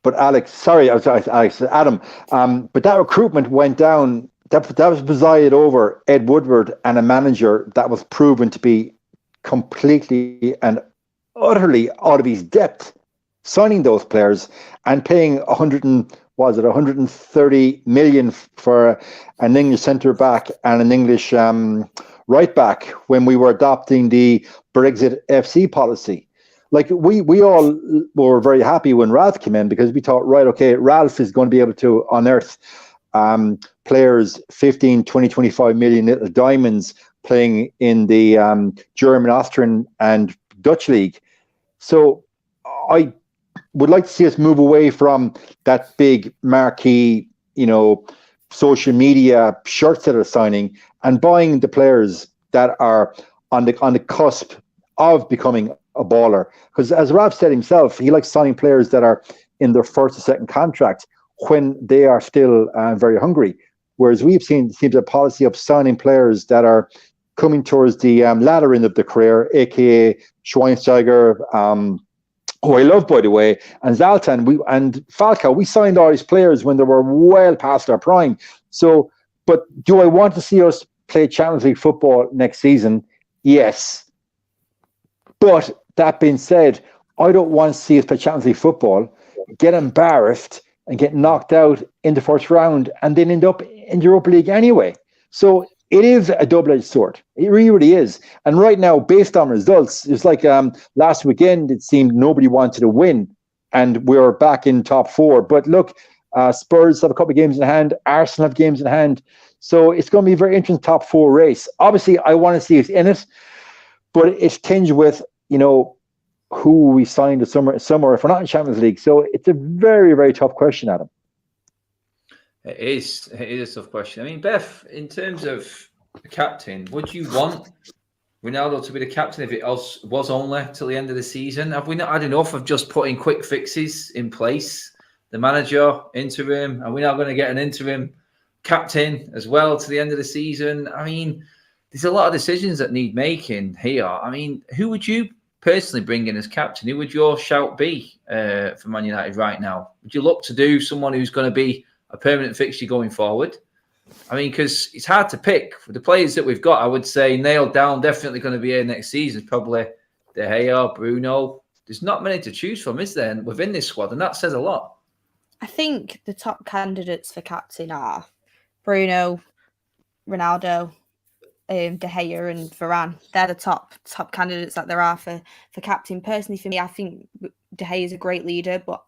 Speaker 4: But Alex, Adam. But that recruitment went down. That was presided over Ed Woodward and a manager that was proven to be completely and utterly out of his depth, signing those players and paying 130 million for an English centre back and an English right back when we were adopting the Brexit FC policy. Like we all were very happy when Ralph came in because we thought, right, okay, Ralph is going to be able to unearth players 15, 20, 25 million little diamonds playing in the German, Austrian and Dutch league. So I would like to see us move away from that big marquee, social media shirts that are signing and buying the players that are on the cusp of becoming a baller. Because as Ralph said himself, he likes signing players that are in their first or second contract when they are still very hungry. Whereas we've seems a policy of signing players that are coming towards the latter end of the career, aka Schweinsteiger, who I love, by the way, and Zlatan, and Falcao. We signed all these players when they were well past their prime. So, but do I want to see us play Champions League football next season? Yes. But that being said, I don't want to see us play Champions League football, get embarrassed and get knocked out in the first round and then end up in the Europa League anyway. So it is a double-edged sword. It really is. And right now, based on results, it's like last weekend, it seemed nobody wanted to win and we're back in top four. But look, Spurs have a couple of games in hand. Arsenal have games in hand. So it's going to be a very interesting top four race. Obviously, I want to see us in it, but it's tinged with, who we signed the summer if we're not in Champions League. So it's a very, very tough question, Adam.
Speaker 1: It is a tough question. I mean, Beth, in terms of the captain, would you want Ronaldo to be the captain if it was only till the end of the season? Have we not had enough of just putting quick fixes in place? The manager, interim, are we now going to get an interim captain as well to the end of the season? I mean, there's a lot of decisions that need making here. I mean, who would you personally bring in as captain? Who would your shout be for Man United right now? Would you look to do someone who's going to be a permanent fixture going forward? I mean, because it's hard to pick. For the players that we've got, I would say nailed down, definitely going to be here next season. Probably De Gea, Bruno. There's not many to choose from, is there, within this squad? And that says a lot.
Speaker 3: I think the top candidates for captain are Bruno, Ronaldo, De Gea and Varane. They're the top candidates that there are for captain. Personally, for me, I think De Gea is a great leader, but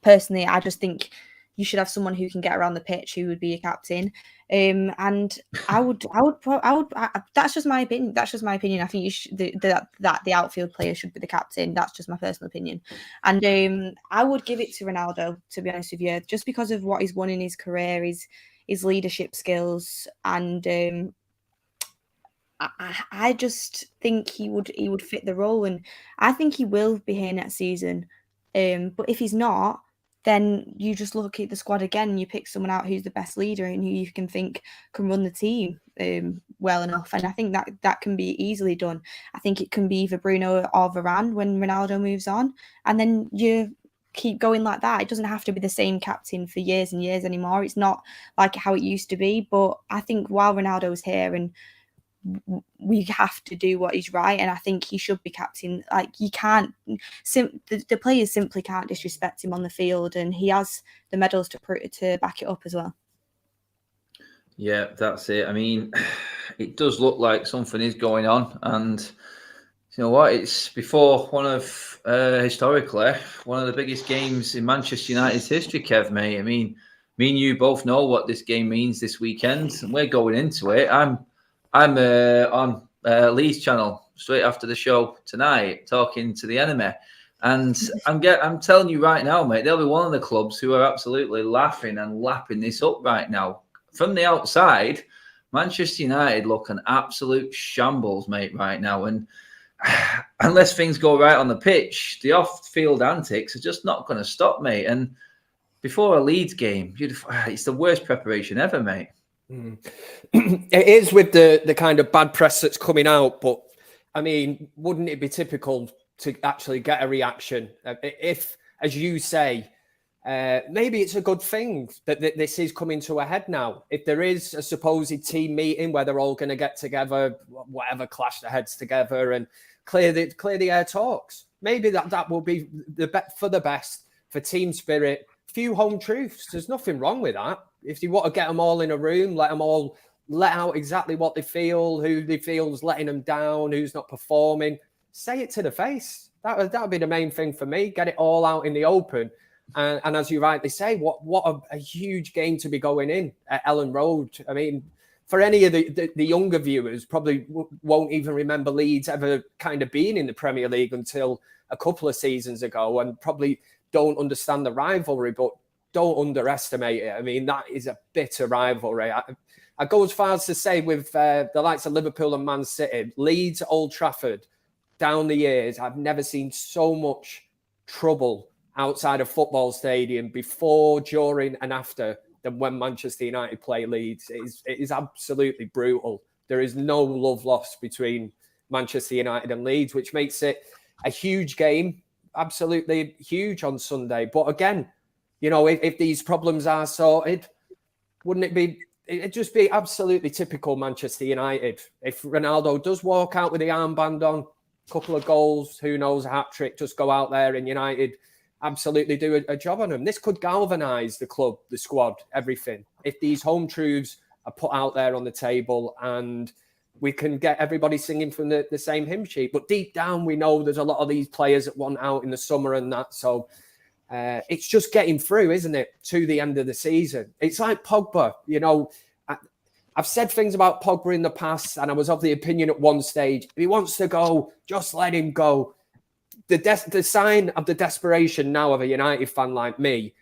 Speaker 3: personally, I just think you should have someone who can get around the pitch who would be a captain. And I would. That's just my opinion. I think you should, that the outfield player should be the captain. That's just my personal opinion. And I would give it to Ronaldo, to be honest with you, just because of what he's won in his career, his leadership skills, and I just think he would fit the role, and I think he will be here next season. But if he's not, then you just look at the squad again and you pick someone out who's the best leader and who you can think can run the team well enough. And I think that can be easily done. I think it can be either Bruno or Varane when Ronaldo moves on, and then you keep going like that. It doesn't have to be the same captain for years and years anymore. It's not like how it used to be. But I think while Ronaldo's here and we have to do what is right, and I think he should be captain. Like, you can't, the players simply can't disrespect him on the field, and he has the medals to back it up as well.
Speaker 1: Yeah, that's it. I mean, it does look like something is going on, and You know what? It's before historically, one of the biggest games in Manchester United's history, Kev, mate. I mean, me and you both know what this game means this weekend, and we're going into it. I'm on Lee's channel straight after the show tonight, talking to the enemy, and I'm telling you right now, mate, they'll be one of the clubs who are absolutely laughing and lapping this up right now. From the outside, Manchester United look an absolute shambles, mate, right now, and unless things go right on the pitch, the off-field antics are just not going to stop, mate. And before a Leeds game, it's the worst preparation ever, mate.
Speaker 2: It is with the kind of bad press that's coming out, but I mean, wouldn't it be typical to actually get a reaction? If, as you say, maybe it's a good thing that this is coming to a head now. If there is a supposed team meeting where they're all going to get together, whatever, clash their heads together and clear the air talks, maybe that will be for the best for team spirit. Few home truths. There's nothing wrong with that. If you want to get them all in a room, let them all let out exactly what they feel, who they feel is letting them down, who's not performing. Say it to the face. That would be the main thing for me. Get it all out in the open. And as you rightly say, what a huge game to be going in at Ellen Road. I mean, for any of the younger viewers, probably won't even remember Leeds ever kind of being in the Premier League until a couple of seasons ago, and probably don't understand the rivalry, but don't underestimate it. I mean, that is a bitter rivalry. I go as far as to say with the likes of Liverpool and Man City, Leeds, Old Trafford, down the years, I've never seen so much trouble outside of football stadium before, during and after than when Manchester United play Leeds. It is absolutely brutal. There is no love lost between Manchester United and Leeds, which makes it a huge game, absolutely huge on Sunday. But again, you know, if these problems are sorted, it'd just be absolutely typical Manchester United. If Ronaldo does walk out with the armband on, a couple of goals, who knows, a hat-trick, just go out there and United absolutely do a job on them. This could galvanise the club, the squad, everything. If these home truths are put out there on the table and we can get everybody singing from the same hymn sheet. But deep down, we know there's a lot of these players that want out in the summer and that. So it's just getting through, isn't it, to the end of the season. It's like Pogba. You know, I've said things about Pogba in the past, and I was of the opinion at one stage, if he wants to go, just let him go. The sign of the desperation now of a United fan like me,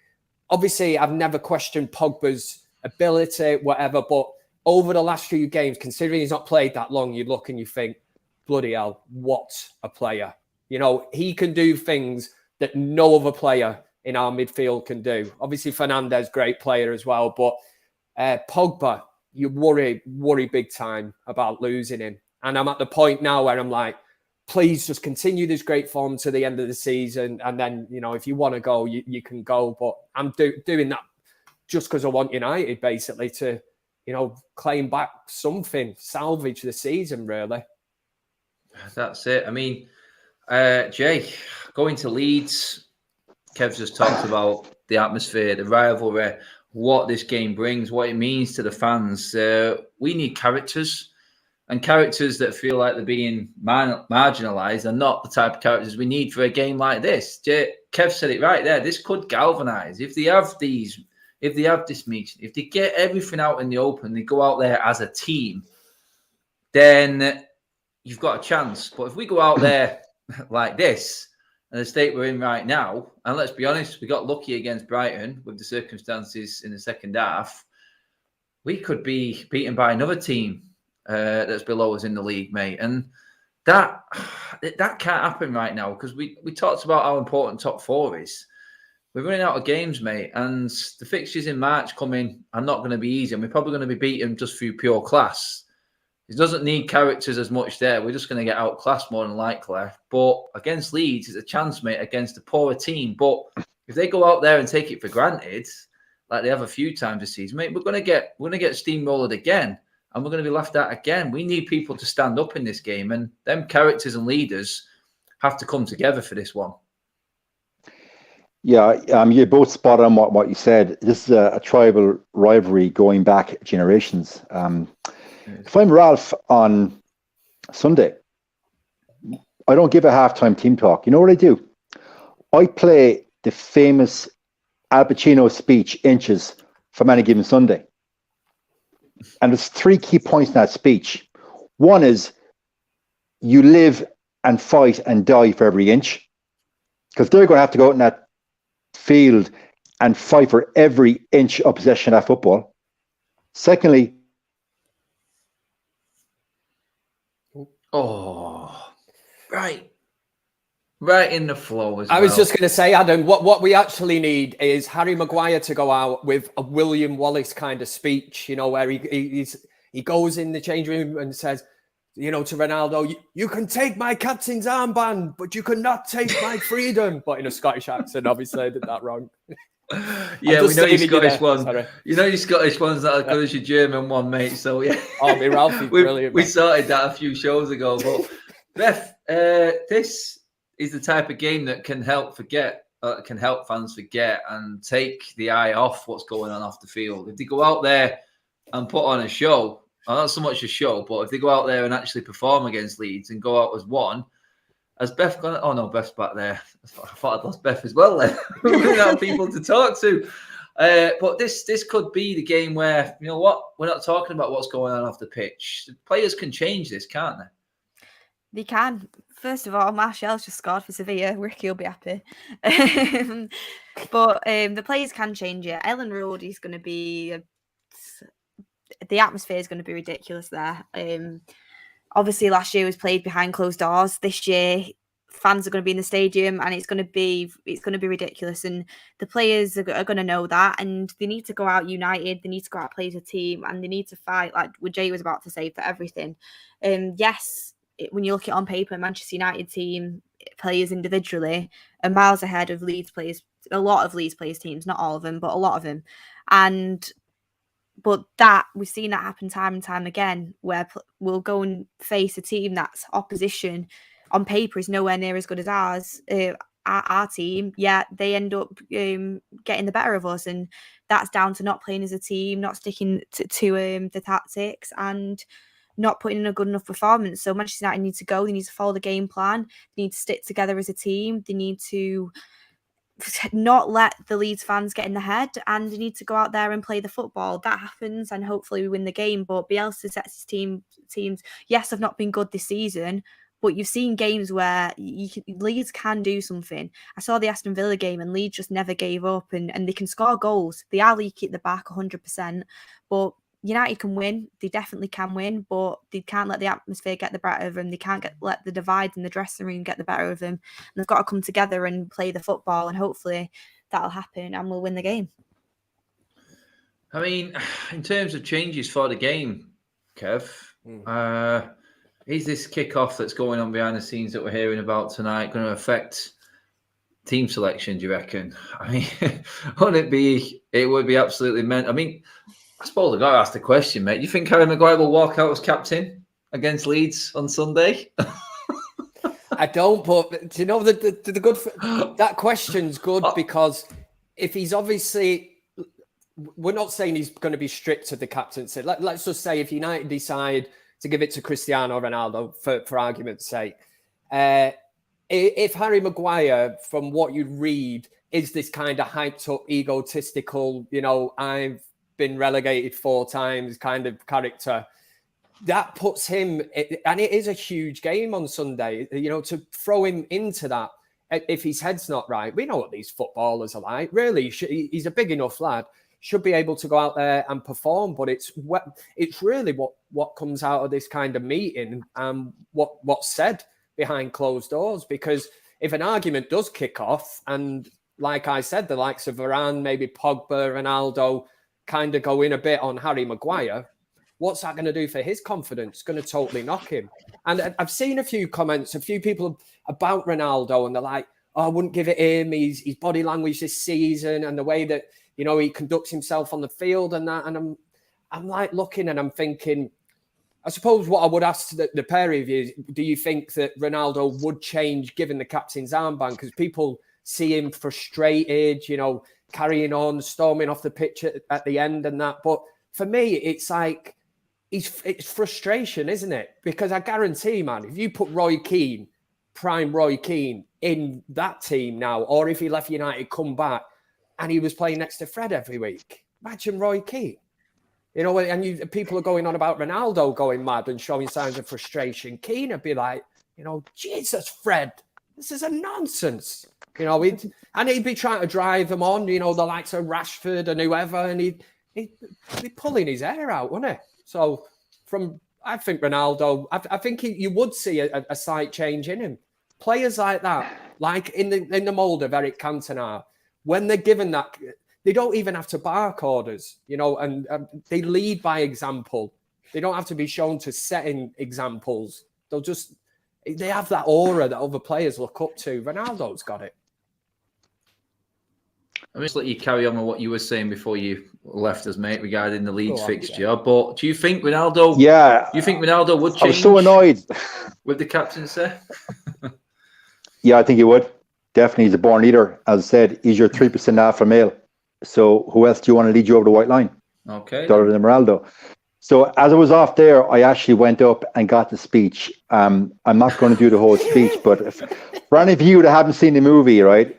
Speaker 2: obviously I've never questioned Pogba's ability, whatever, but over the last few games, considering he's not played that long, you look and you think, bloody hell, what a player. You know, he can do things that no other player in our midfield can do. Obviously, Fernandes, great player as well, but Pogba, you worry big time about losing him. And I'm at the point now where I'm like, please just continue this great form to the end of the season. And then, you know, if you want to go, you can go. But I'm doing that just because I want United basically to, you know, claim back something, salvage the season, really.
Speaker 1: That's it. I mean, Jay, going to Leeds, Kev's just talked about the atmosphere, the rivalry, what this game brings, what it means to the fans. We need characters. And characters that feel like they're being marginalized are not the type of characters we need for a game like this. Kev said it right there. This could galvanize. If they have this meeting, if they get everything out in the open, they go out there as a team, then you've got a chance. But if we go out there like this, and the state we're in right now, and let's be honest, we got lucky against Brighton with the circumstances in the second half, we could be beaten by another team that's below us in the league, mate. And that can't happen right now because we talked about how important top four is. We're running out of games, mate, and the fixtures in March coming are not going to be easy, and we're probably going to be beaten just through pure class. It doesn't need characters as much there. We're just going to get outclassed more than likely. But against Leeds, it's a chance, mate, against a poorer team. But if they go out there and take it for granted, like they have a few times this season, mate, we're going to get steamrolled again. And we're going to be laughed at again. We need people to stand up in this game, and them characters and leaders have to come together for this one.
Speaker 4: Yeah, you're both spot on what you said. This is a tribal rivalry going back generations. If I'm Ralph on Sunday, I don't give a halftime team talk. You know what I do? I play the famous Al Pacino speech, Inches, from Any Given Sunday. And there's 3 key points in that speech. One is you live and fight and die for every inch, because they're going to have to go out in that field and fight for every inch of possession of that football. Secondly,
Speaker 1: right in the flow as well.
Speaker 2: I was just going to say, Adam, what we actually need is Harry Maguire to go out with a William Wallace kind of speech, where he goes in the change room and says, to Ronaldo, you can take my captain's armband, but you cannot take my freedom. But in a Scottish accent, obviously, I did that wrong.
Speaker 1: Yeah, we know your Scottish one. Sorry. You know your Scottish one's not as good as your German one, mate. So yeah,
Speaker 2: me Ralphie's brilliant.
Speaker 1: We sorted that a few shows ago. But Beth, this is the type of game that can help fans forget and take the eye off what's going on off the field. If they go out there and put on a show, not so much a show, but if they go out there and actually perform against Leeds and go out as one. Has Beth gone? Oh no, Beth's back there. I thought I'd lost Beth as well. Then we didn't have people to talk to. But this could be the game where, you know what, we're not talking about what's going on off the pitch. The players can change this, can't they?
Speaker 3: They can. First of all, Martial's just scored for Sevilla. Ricky will be happy. But the players can change it. Ellen Road is going to be... the atmosphere is going to be ridiculous there. Obviously, last year was played behind closed doors. This year, fans are going to be in the stadium, and it's going to be ridiculous. And the players are going to know that, and they need to go out united. They need to go out play as a team, and they need to fight, like what Jay was about to say, for everything. Yes, when you look at it on paper, Manchester United team players individually are miles ahead of Leeds players. A lot of Leeds players teams, not all of them, but a lot of them, But that we've seen that happen time and time again, where we'll go and face a team that's opposition on paper is nowhere near as good as ours. Our team, yeah, they end up getting the better of us, and that's down to not playing as a team, not sticking to the tactics, and not putting in a good enough performance. So Manchester United need to go. They need to follow the game plan. They need to stick together as a team. They need to not let the Leeds fans get in the head, and they need to go out there and play the football. That happens, and hopefully we win the game. But Bielsa sets his teams. Yes, have not been good this season, but you've seen games where Leeds can do something. I saw the Aston Villa game, and Leeds just never gave up, and they can score goals. They are leaky at the back 100%, but United can win. They definitely can win, but they can't let the atmosphere get the better of them. They can't let the divide in the dressing room get the better of them. And they've got to come together and play the football, and hopefully that'll happen and we'll win the game.
Speaker 1: I mean, in terms of changes for the game, Kev, is this kickoff that's going on behind the scenes that we're hearing about tonight going to affect team selection, do you reckon? I mean, it would be absolutely meant. I mean, I suppose I've got to ask the question, mate. Do you think Harry Maguire will walk out as captain against Leeds on Sunday?
Speaker 2: I don't, but do you know the good? That question's good because if he's obviously, we're not saying he's going to be strict to the captaincy. Let's just say if United decide to give it to Cristiano Ronaldo for argument's sake, if Harry Maguire, from what you read, is this kind of hyped up, egotistical, I've been relegated 4 times kind of character, that puts him, and it is a huge game on Sunday, to throw him into that, if his head's not right. We know what these footballers are like. Really, he's a big enough lad, should be able to go out there and perform, but it's really what comes out of this kind of meeting and what's said behind closed doors. Because if an argument does kick off, and like I said, the likes of Varane, maybe Pogba, Ronaldo, kind of go in a bit on Harry Maguire, what's that going to do for his confidence? It's going to totally knock him. And I've seen a few comments, a few people about Ronaldo, and they're like, oh, I wouldn't give it him. His body language this season and the way that, he conducts himself on the field and that. And I'm like looking and I'm thinking, I suppose what I would ask the pair of you is, do you think that Ronaldo would change given the captain's armband? Because people see him frustrated, carrying on, storming off the pitch at the end and that. But for me, it's like, it's frustration, isn't it? Because I guarantee, man, if you put Roy Keane prime Roy Keane in that team now, or if he left United, come back, and he was playing next to Fred every week. Imagine Roy Keane. You know, and people are going on about Ronaldo going mad and showing signs of frustration. Keane would be like, you know, Jesus, Fred, this is a nonsense. You know, and he'd be trying to drive them on, you know, the likes of Rashford and whoever, and he'd be pulling his hair out, wouldn't he? So I think Ronaldo, I think you would see a slight change in him. Players like that, like in the mould of Eric Cantona, when they're given that, they don't even have to bark orders, you know, and they lead by example. They don't have to be shown to setting examples. They have that aura that other players look up to. Ronaldo's got it.
Speaker 1: I'm just let you carry on with what you were saying before you left us, mate, regarding the Leeds fixture. Yeah. But do you think Ronaldo? Yeah. Do you think Ronaldo would change?
Speaker 4: I was so annoyed
Speaker 1: with the captaincy.
Speaker 4: Yeah, I think he would. Definitely, he's a born leader. As I said, he's your 3% alpha male. So who else do you want to lead you over the white line?
Speaker 1: Okay.
Speaker 4: Other than Ronaldo. So as I was off there, I actually went up and got the speech. I'm not going to do the whole speech, but for any of you that haven't seen the movie, right?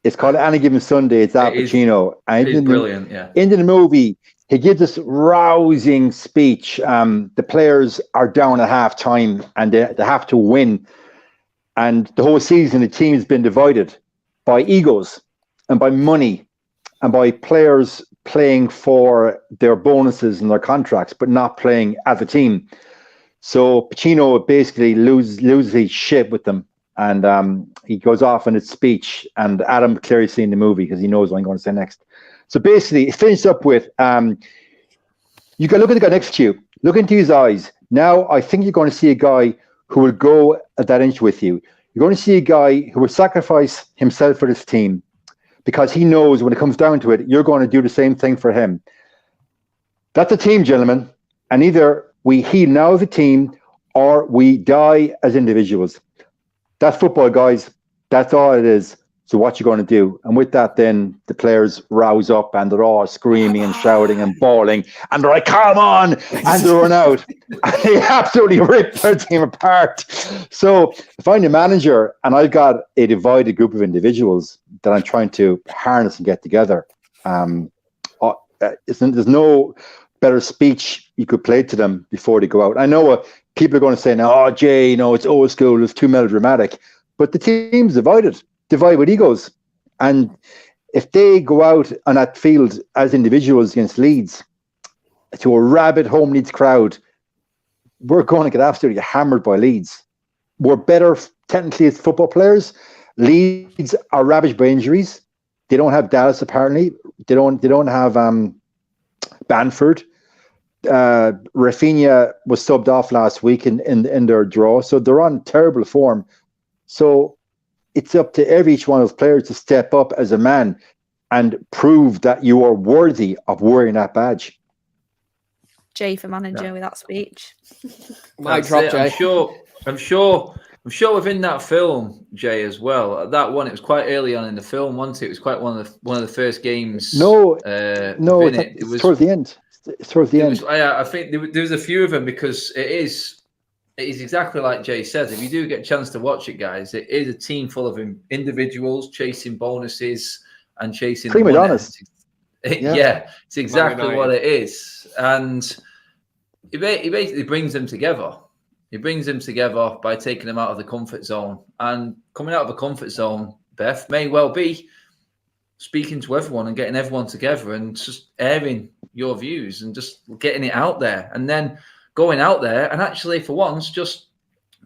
Speaker 4: It's called Any Given Sunday. It's Al Pacino.
Speaker 1: It is brilliant, yeah.
Speaker 4: Into the movie, he gives this rousing speech. The players are down at half-time and they have to win. And the whole season, the team has been divided by egos and by money and by players playing for their bonuses and their contracts, but not playing as a team. So Pacino basically loses his shit with them. And he goes off in his speech, and Adam clearly seen the movie because he knows what I'm going to say next. So basically, it finished up with, you can look at the guy next to you, look into his eyes. Now, I think you're going to see a guy who will go at that inch with you. You're going to see a guy who will sacrifice himself for this team because he knows when it comes down to it, you're going to do the same thing for him. That's a team, gentlemen. And either we heal now as a team or we die as individuals. That's football, guys. That's all it is. So what you going to do? And with that, then the players rouse up and they're all screaming and shouting and bawling. And they're like, come on! And they run out. And they absolutely rip their team apart. So if I'm the manager and I've got a divided group of individuals that I'm trying to harness and get together, there's no better speech you could play to them before they go out. I know people are going to say now, oh, Jay, it's old school, it's too melodramatic. But the team's divided with egos. And if they go out on that field as individuals against Leeds to a rabid home Leeds crowd, we're going to get absolutely hammered by Leeds. We're better technically as football players. Leeds are ravaged by injuries. They don't have Dallas apparently. They don't have Bamford. Rafinha was subbed off last week in their draw, so they're on terrible form. So it's up to each one of those players to step up as a man and prove that you are worthy of wearing that badge.
Speaker 3: Jay for manager with that speech.
Speaker 2: Might drop, Jay.
Speaker 1: I'm sure within that film, Jay, as well. That one, it was quite early on in the film, wasn't it? It was quite one of the first games.
Speaker 4: It was towards the end. It's towards the end.
Speaker 1: I think there was a few of them because it is exactly like Jay says. If you do get a chance to watch it, guys, it is a team full of individuals chasing bonuses and chasing
Speaker 4: prima donnas.
Speaker 1: Yeah, it's exactly what it is, and he basically brings them together. He brings them together by taking them out of the comfort zone, and coming out of a comfort zone, Beth, may well be speaking to everyone and getting everyone together and just airing your views and just getting it out there, and then going out there and actually for once just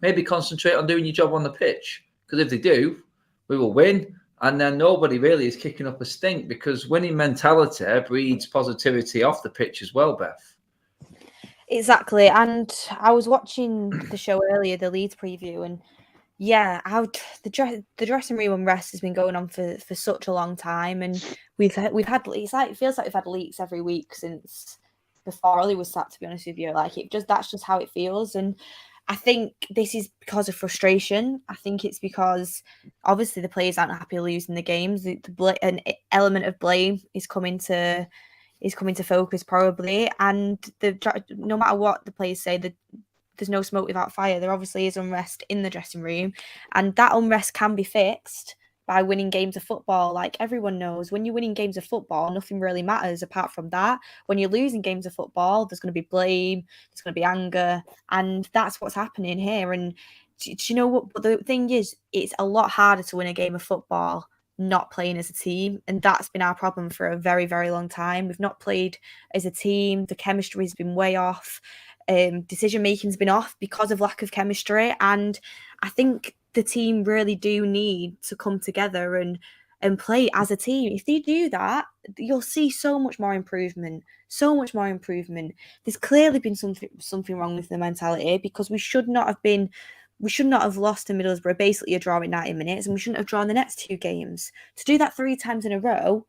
Speaker 1: maybe concentrate on doing your job on the pitch, because if they do, we will win, and then nobody really is kicking up a stink, because winning mentality breeds positivity off the pitch as well, Beth.
Speaker 3: Exactly. And I was watching the show earlier, the Leeds preview, and the dressing room unrest has been going on for such a long time, and we've had it feels like we've had leaks every week since before Ollie was sacked, to be honest with you. That's just how it feels. And I think this is because of frustration. I think it's because obviously the players aren't happy losing the games. An element of blame is coming to focus probably, and no matter what the players say, the there's no smoke without fire. There obviously is unrest in the dressing room, and that unrest can be fixed by winning games of football. Like everyone knows, when you're winning games of football, nothing really matters apart from that. When you're losing games of football, there's going to be blame, there's going to be anger, and that's what's happening here. And do you know what? But the thing is, it's a lot harder to win a game of football not playing as a team, and that's been our problem for a very, very long time. We've not played as a team. The chemistry has been way off. Decision making's been off because of lack of chemistry, and I think the team really do need to come together and play as a team. If they do that, you'll see so much more improvement. So much more improvement. There's clearly been something wrong with the mentality, because we should not have lost to Middlesbrough, basically a draw in 90 minutes, and we shouldn't have drawn the next 2 games. To do that 3 times in a row,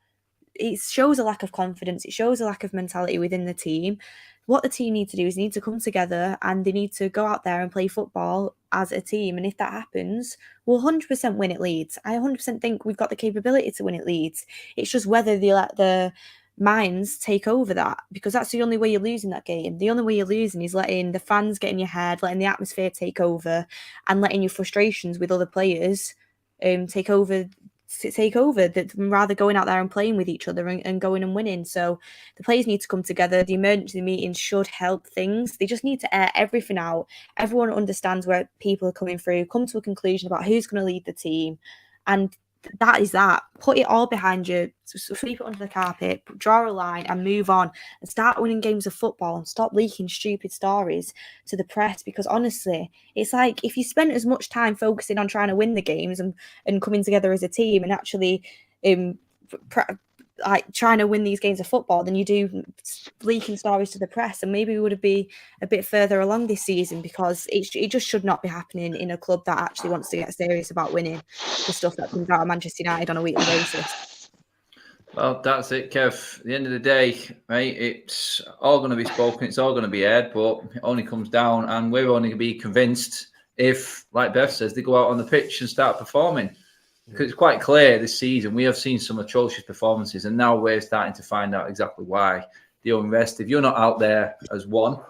Speaker 3: it shows a lack of confidence. It shows a lack of mentality within the team. What the team need to do is need to come together, and they need to go out there and play football as a team. And if that happens, we'll 100% win at Leeds. I 100% think we've got the capability to win at Leeds. It's just whether they let the minds take over that, because that's the only way you're losing that game. The only way you're losing is letting the fans get in your head, letting the atmosphere take over, and letting your frustrations with other players take over, that rather going out there and playing with each other and going and winning. So the players need to come together. The emergency meetings should help things. They just need to air everything out. Everyone understands where people are coming through, come to a conclusion about who's going to lead the team, and that is that. Put it all behind you, sweep it under the carpet, draw a line and move on, and start winning games of football, and stop leaking stupid stories to the press. Because honestly, it's like, if you spent as much time focusing on trying to win the games and coming together as a team and actually like trying to win these games of football than you do leaking stories to the press, and maybe we would be a bit further along this season, because it just should not be happening in a club that actually wants to get serious about winning, the stuff that comes out of Manchester United on a weekly basis.
Speaker 1: Well, that's it, Kev. At the end of the day, right, it's all going to be spoken, it's all going to be aired, but it only comes down, and we're only going to be convinced if, like Beth says, they go out on the pitch and start performing. Because it's quite clear this season we have seen some atrocious performances, and now we're starting to find out exactly why. The unrest, if you're not out there as one,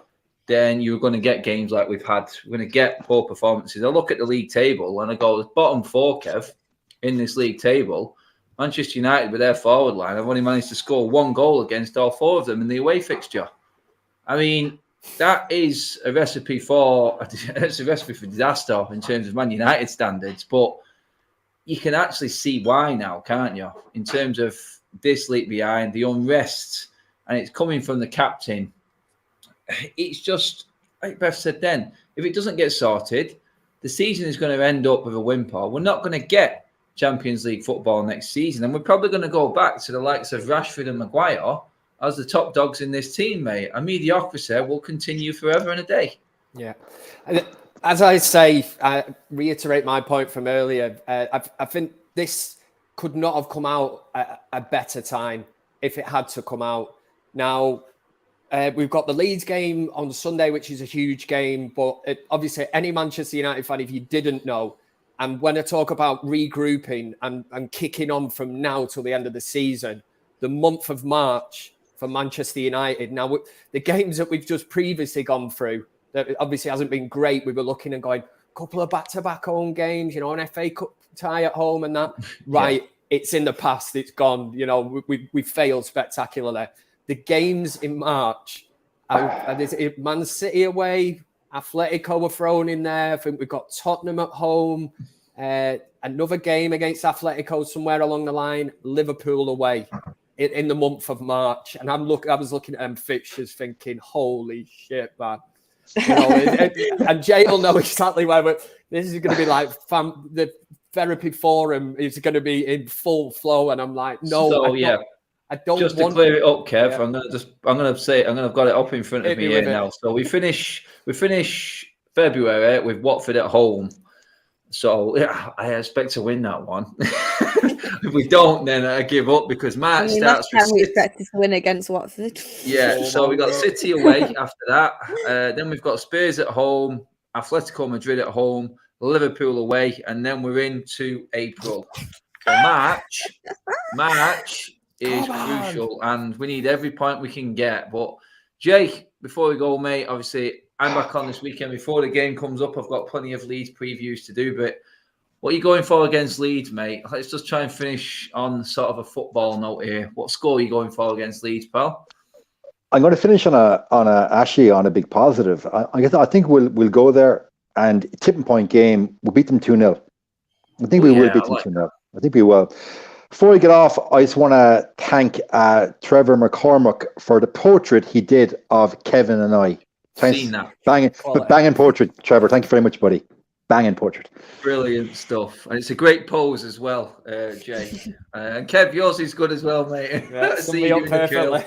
Speaker 1: then you're going to get games like we've had. We're going to get poor performances. I look at the league table and I go, bottom 4, Kev, in this league table, Manchester United with their forward line have only managed to score 1 goal against all 4 of them in the away fixture. I mean, that is a recipe for disaster in terms of Man United standards, but you can actually see why now, can't you? In terms of this leak behind, the unrest, and it's coming from the captain. It's just, like Beth said then, if it doesn't get sorted, the season is going to end up with a whimper. We're not going to get Champions League football next season, and we're probably going to go back to the likes of Rashford and Maguire as the top dogs in this team, mate. And mediocrity will continue forever and a day.
Speaker 2: Yeah. As I say, I reiterate my point from earlier. I think this could not have come out at a better time if it had to come out. Now, we've got the Leeds game on Sunday, which is a huge game. But obviously, any Manchester United fan, if you didn't know, and when I talk about regrouping and kicking on from now till the end of the season, the month of March for Manchester United. Now, the games that we've just previously gone through, that obviously hasn't been great. We were looking and going, a couple of back-to-back home games, an FA Cup tie at home and that. Right, It's in the past. It's gone. We failed spectacularly. The games in March, Man City away, Atletico were thrown in there. I think we've got Tottenham at home, another game against Atletico somewhere along the line, Liverpool away in the month of March. And I was looking at them fixtures thinking, holy shit, man. And Jay will know exactly where this is going to be like the therapy forum is going to be in full flow, and I'm like, no, I don't
Speaker 1: just
Speaker 2: want
Speaker 1: to clear it up, Kev. I'm going to have got it up in front of me here now. So we finish February with Watford at home. So I expect to win that one. If we don't, then I give up, because March starts.
Speaker 3: Last time we expected to win against Watford.
Speaker 1: Yeah, so we got City away after that. Then we've got Spurs at home, Atletico Madrid at home, Liverpool away, and then we're into April. So March is crucial, and we need every point we can get. But Jake, before we go, mate, obviously I'm back on this weekend. Before the game comes up, I've got plenty of Leeds previews to do. But what are you going for against Leeds, mate? Let's just try and finish on sort of a football note here. What score are you going for against Leeds, pal?
Speaker 4: I'm going to finish on a big positive. I think we'll go there and tipping point game. We'll beat them 2-0. I think we will beat them 2-0. I think we will. Before we get off, I just want to thank Trevor McCormack for the portrait he did of Kevin and I. Thanks.
Speaker 1: Seen that.
Speaker 4: Banging portrait, Trevor. Thank you very much, buddy. Banging portrait.
Speaker 1: Brilliant stuff. And it's a great pose as well, Jay. And Kev, yours is good as well, mate.
Speaker 2: Yeah, see you perfectly.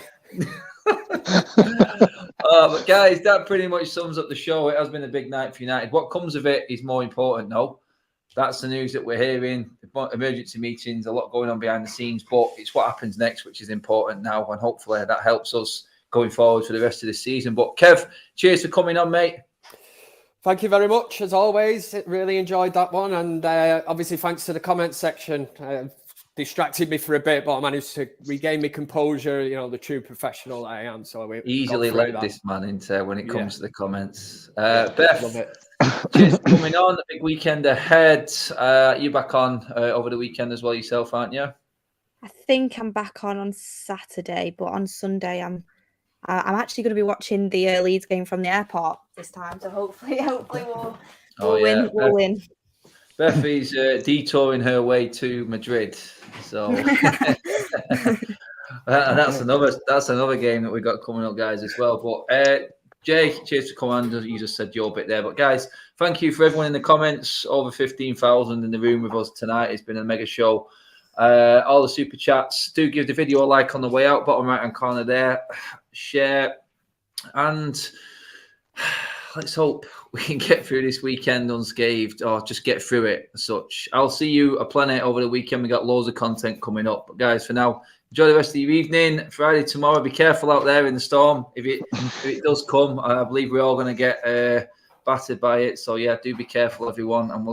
Speaker 1: But guys, that pretty much sums up the show. It has been a big night for United. What comes of it is more important, though. That's the news that we're hearing. Emergency meetings, a lot going on behind the scenes, but it's what happens next, which is important now, and hopefully that helps us going forward for the rest of the season. But Kev, cheers for coming on, mate.
Speaker 2: Thank you very much, as always. Really enjoyed that one, and obviously thanks to the comments section. Distracted me for a bit, but I managed to regain my composure, you know, the true professional I am. So we
Speaker 1: easily let this man into when it comes to the comments. Beth, cheers for coming on. The big weekend ahead. You back on over the weekend as well yourself, aren't you?
Speaker 3: I think I'm back on Saturday, but on Sunday I'm actually going to be watching the Leeds game from the airport this time. So hopefully we'll win.
Speaker 1: Beth is detouring her way to Madrid, so that's another game that we got coming up, guys, as well. But Jay, cheers to come on. You just said your bit there, but guys, thank you for everyone in the comments. Over 15,000 in the room with us tonight. It's been a mega show. All the super chats. Do give the video a like on the way out, bottom right hand corner there. Share, and let's hope we can get through this weekend unscathed, or just get through it as such. I'll see you a planet over the weekend. We got loads of content coming up. But guys, for now, enjoy the rest of your evening. Friday tomorrow, be careful out there in the storm. If it does come, I believe we're all going to get battered by it. So yeah, do be careful, everyone, and we'll